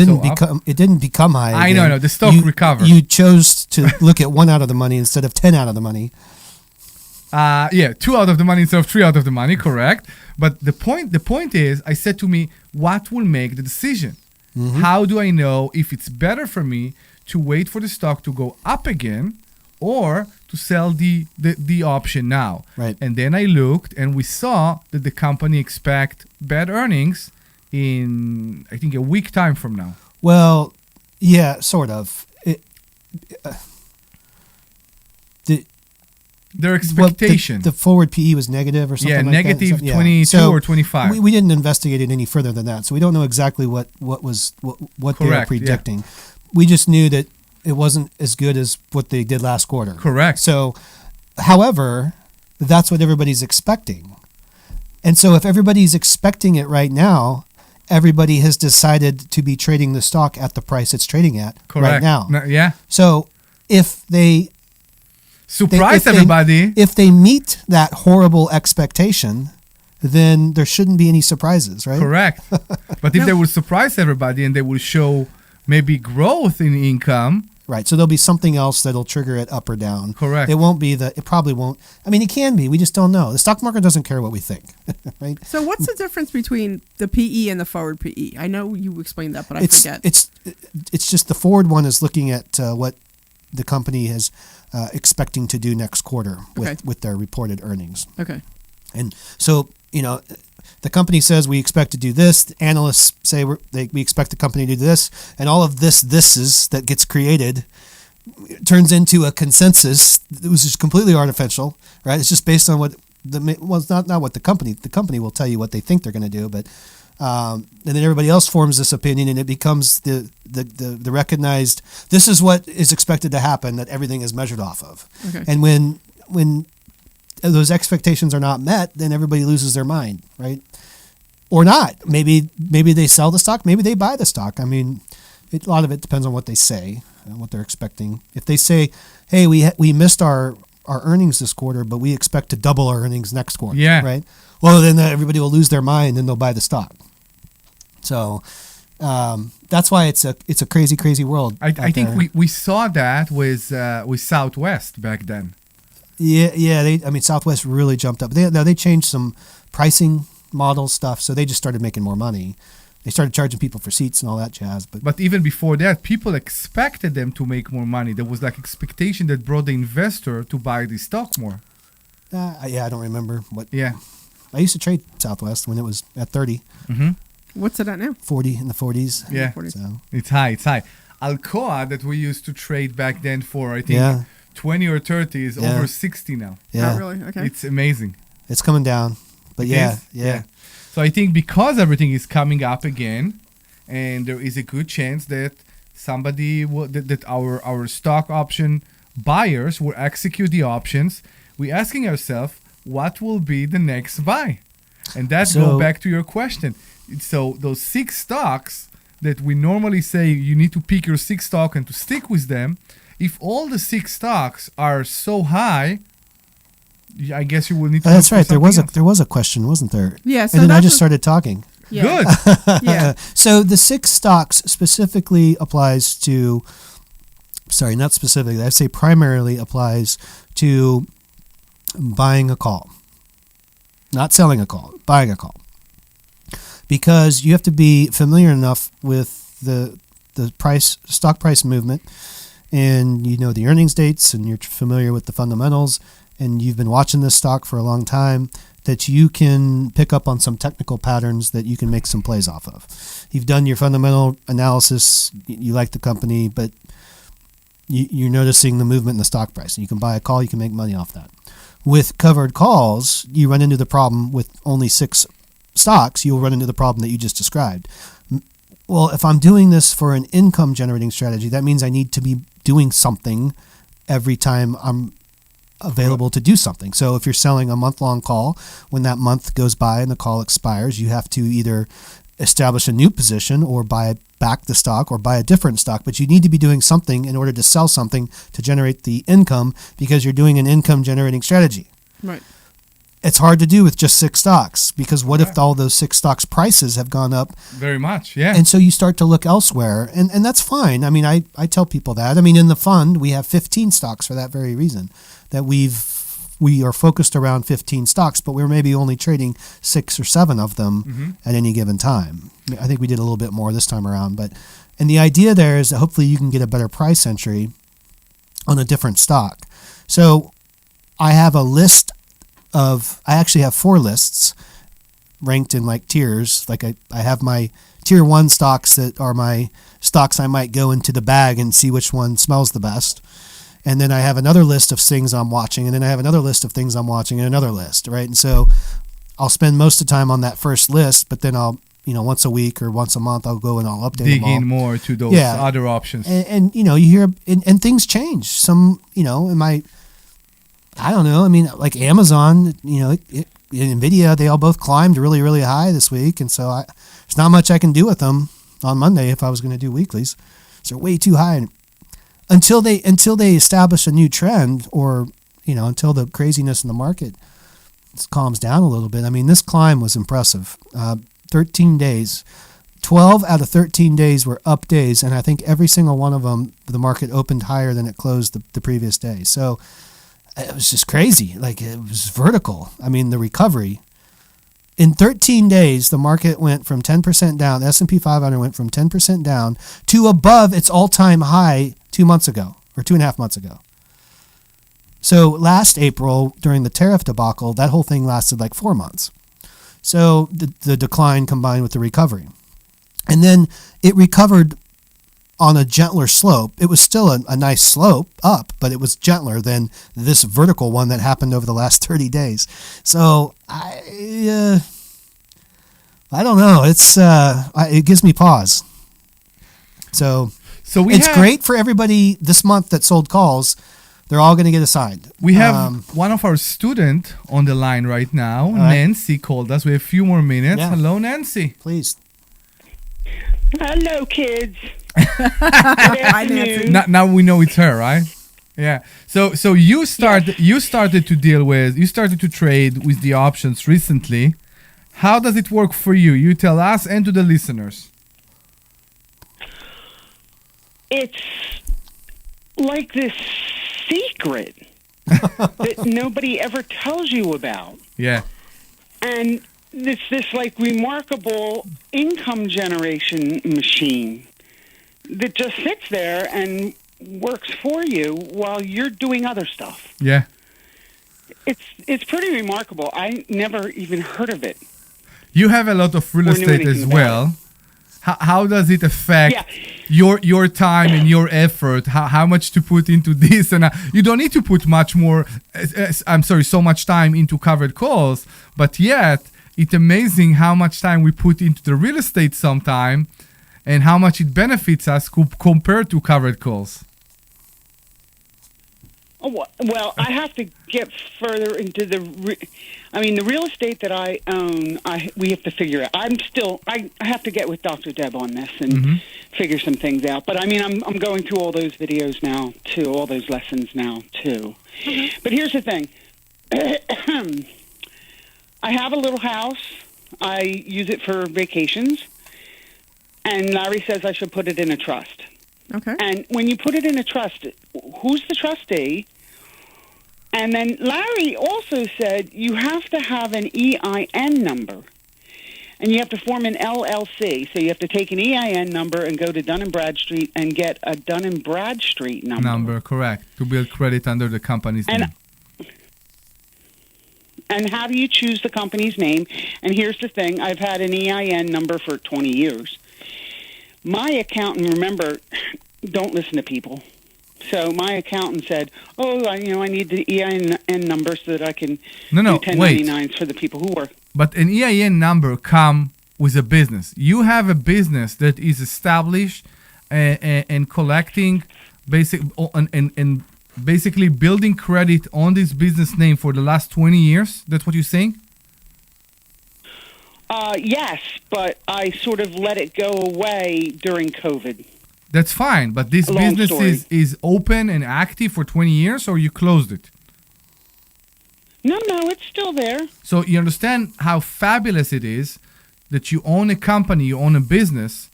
It didn't become high again. I know, the stock recovered. You chose to look at 1 out of the money instead of 10 out of the money. 2 out of the money instead of 3 out of the money, correct. But the point is, I said to me, what will make the decision? How do I know if it's better for me to wait for the stock to go up again or to sell the option now? Right. And then I looked, and we saw that the company expect bad earnings in, I think, a week time from now. Well, yeah, sort of. Their expectation. The forward PE was negative or something like that. Yeah, negative 22 or 25. We didn't investigate it any further than that, so we don't know exactly what they were predicting. Yeah. We just knew that it wasn't as good as what they did last quarter. Correct. So, however, that's what everybody's expecting. And so if everybody's expecting it right now, everybody has decided to be trading the stock at the price it's trading at right now. Yeah. So if they everybody. If they meet that horrible expectation, then there shouldn't be any surprises, right? Correct. But if they will surprise everybody and they will show maybe growth in income. Right. So there'll be something else that'll trigger it up or down. Correct. It won't be it probably won't. I mean, it can be. We just don't know. The stock market doesn't care what we think, right? So what's the difference between the PE and the forward PE? I know you explained that, but I forget. It's just the forward one is looking at what the company is expecting to do next quarter with their reported earnings. Okay. And so, the company says we expect to do this. The analysts say we expect the company to do this, and all of this that gets created turns into a consensus that was just completely artificial, right? It's just based on it's not what the company will tell you what they think they're going to do, but and then everybody else forms this opinion, and it becomes the recognized. This is what is expected to happen, that everything is measured off of. Okay. And when those expectations are not met, then everybody loses their mind, right? Or not. Maybe they sell the stock. Maybe they buy the stock. I mean, a lot of it depends on what they say and what they're expecting. If they say, "Hey, we missed our earnings this quarter, but we expect to double our earnings next quarter," right? Well, then everybody will lose their mind and they'll buy the stock. So that's why it's a crazy, crazy world. I think we saw that with Southwest back then. Yeah. Southwest really jumped up. They changed some pricing model stuff. So they just started making more money. They started charging people for seats and all that jazz. But even before that, people expected them to make more money. There was like expectation that brought the investor to buy the stock more. Yeah, I don't remember what. Yeah. I used to trade Southwest when it was at 30. Mm-hmm. What's it at now? 40 in the 40s. Yeah. So. It's high. Alcoa that we used to trade back then for, I think, 20 or 30 is over 60 now. Yeah. Oh, really? Okay. It's amazing. It's coming down. But yeah. So I think because everything is coming up again, and there is a good chance that somebody that our stock option buyers will execute the options, we're asking ourselves what will be the next buy, and that's go back to your question. So those 6 stocks that we normally say you need to pick your 6 stock and to stick with them. If all the 6 stocks are so high, I guess you will need to. That's right. There was a question, wasn't there? Yeah. So and then I just started talking. Yeah. Good. Yeah. So the 6 stocks specifically applies to. Sorry, not specifically. I say primarily applies to buying a call, not selling a call, buying a call, because you have to be familiar enough with the stock price movement, and you know the earnings dates, and you're familiar with the fundamentals, and you've been watching this stock for a long time, that you can pick up on some technical patterns that you can make some plays off of. You've done your fundamental analysis, you like the company, but you're noticing the movement in the stock price. You can buy a call, you can make money off that. With covered calls, you run into the problem with only 6 stocks, you'll run into the problem that you just described. Well, if I'm doing this for an income generating strategy, that means I need to be doing something every time I'm available to do something. So if you're selling a month-long call, when that month goes by and the call expires, you have to either establish a new position or buy back the stock or buy a different stock, but you need to be doing something in order to sell something to generate the income, because you're doing an income generating strategy. Right. It's hard to do with just 6 stocks, because what if all those 6 stocks prices have gone up very much? Yeah. And so you start to look elsewhere, and that's fine. I mean, I tell people that. I mean, in the fund, we have 15 stocks for that very reason, that we are focused around 15 stocks, but we're maybe only trading 6 or 7 of them at any given time. I think we did a little bit more this time around, and the idea there is that hopefully you can get a better price entry on a different stock. So I have a list I actually have 4 lists ranked in like tiers. Like I have my tier 1 stocks that are my stocks I might go into the bag and see which one smells the best. And then I have another list of things I'm watching, and then I have another list of things I'm watching and another list, right? And so I'll spend most of the time on that first list, but then I'll, once a week or once a month, I'll go and I'll update dig them all. in more to those other options. And you hear, and things change. Some, I don't know. I mean, like Amazon, NVIDIA, they all both climbed really, really high this week. And so there's not much I can do with them on Monday if I was going to do weeklies. So they're way too high. And until they establish a new trend, or, until the craziness in the market calms down a little bit. I mean, this climb was impressive. 13 days. 12 out of 13 days were up days. And I think every single one of them, the market opened higher than it closed the previous day. So it was just crazy. Like, it was vertical. I mean, the recovery. In 13 days, the market went from 10% down. The S&P 500 went from 10% down to above its all-time high 2 months ago, or 2.5 months ago. So last April, during the tariff debacle, that whole thing lasted like 4 months. So the decline combined with the recovery. And then it recovered on a gentler slope. It was still a nice slope up, but it was gentler than this vertical one that happened over the last 30 days. So I don't know. It gives me pause. So it's great for everybody this month that sold calls. They're all going to get assigned. We have one of our students on the line right now. Nancy called us. We have a few more minutes. Yeah. Hello, Nancy. Please. Hello, kids. Hi, Nancy. Now we know it's her, right? Yeah. So you started to trade with the options recently. How does it work for you? You tell us and to the listeners. It's like this secret that nobody ever tells you about. Yeah. And it's this like remarkable income generation machine that just sits there and works for you while you're doing other stuff. Yeah. It's pretty remarkable. I never even heard of it. You have a lot of real Or knew estate anything as about well. How does it affect your time and your effort? How much to put into this? And you don't need to put much more. So much time into covered calls. But yet, it's amazing how much time we put into the real estate sometime, and how much it benefits us compared to covered calls. Oh, well, I have to get further into the real estate that I own, we have to figure out. I have to get with Dr. Deb on this and figure some things out. But, I'm going through all those videos now, too, all those lessons now, too. But here's the thing. I have a little house. I use it for vacations. And Larry says I should put it in a trust. Okay. And when you put it in a trust, who's the trustee? And then Larry also said you have to have an EIN number. And you have to form an LLC. So you have to take an EIN number and go to Dun & Bradstreet and get a Dun & Bradstreet number. Correct. To build credit under the company's name. And how do you choose the company's name? And here's the thing. I've had an EIN number for 20 years. My accountant, remember, don't listen to people. So my accountant said, I need the EIN number so that I can do 1099s for the people who work. But an EIN number come with a business. You have a business that is established and collecting and basically building credit on this business name for the last 20 years. That's what you're saying? Yes, but I sort of let it go away during COVID. That's fine, but this business is open and active for 20 years, or you closed it? No, it's still there. So you understand how fabulous it is that you own a company, you own a business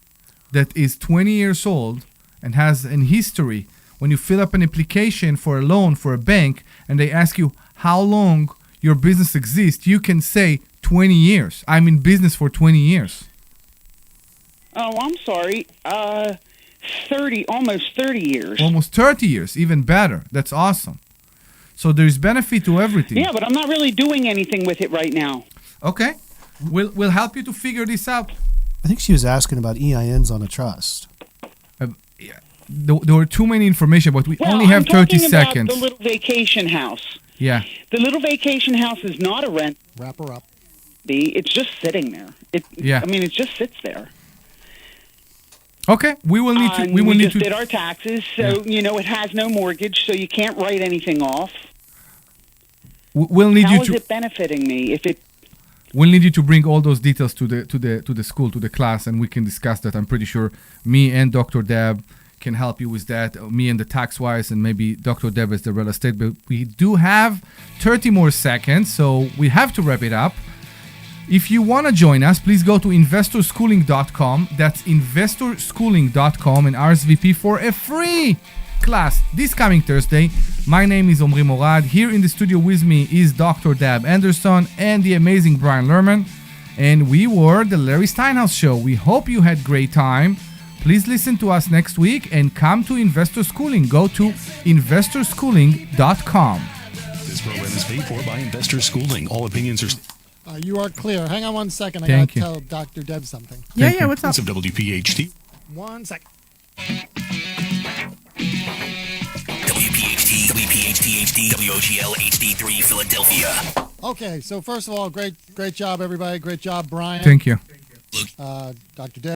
that is 20 years old and has an history. When you fill up an application for a loan for a bank and they ask you how long your business exists, you can say 20 years. I'm in business for 20 years. Oh, I'm sorry. almost 30 years. Almost 30 years, even better. That's awesome. So there's benefit to everything. Yeah, but I'm not really doing anything with it right now. Okay. We'll help you to figure this out. I think she was asking about EINs on a trust. There were too many information, but we only have 30 seconds. I'm talking about the little vacation house. Yeah. The little vacation house is not a rent. Wrap her up. It's just sitting there. It just sits there. Okay, we will need to. We just did our taxes, so it has no mortgage, so you can't write anything off. We'll need How you is to. it benefiting me if it? We'll need you to bring all those details to the school, to the class, and we can discuss that. I'm pretty sure me and Dr. Deb can help you with that. Me and the tax wise, and maybe Dr. Deb is the real estate. But we do have 30 more seconds, so we have to wrap it up. If you want to join us, please go to investorschooling.com. That's investorschooling.com and RSVP for a free class this coming Thursday. My name is Omri Morad. Here in the studio with me is Dr. Deb Anderson and the amazing Brian Lerman. And we were the Larry Steinhouse Show. We hope you had great time. Please listen to us next week and come to Investor Schooling. Go to investorschooling.com. This program is paid for by Investor Schooling. All opinions are... You are clear. Hang on one second. I got to tell Dr. Deb something. Yeah, what's up? Of WPHT. 1 second. WPHT, WPHT-HD, WOGL HD3 Philadelphia. Okay, so first of all, great job, everybody. Great job, Brian. Thank you. Dr. Deb.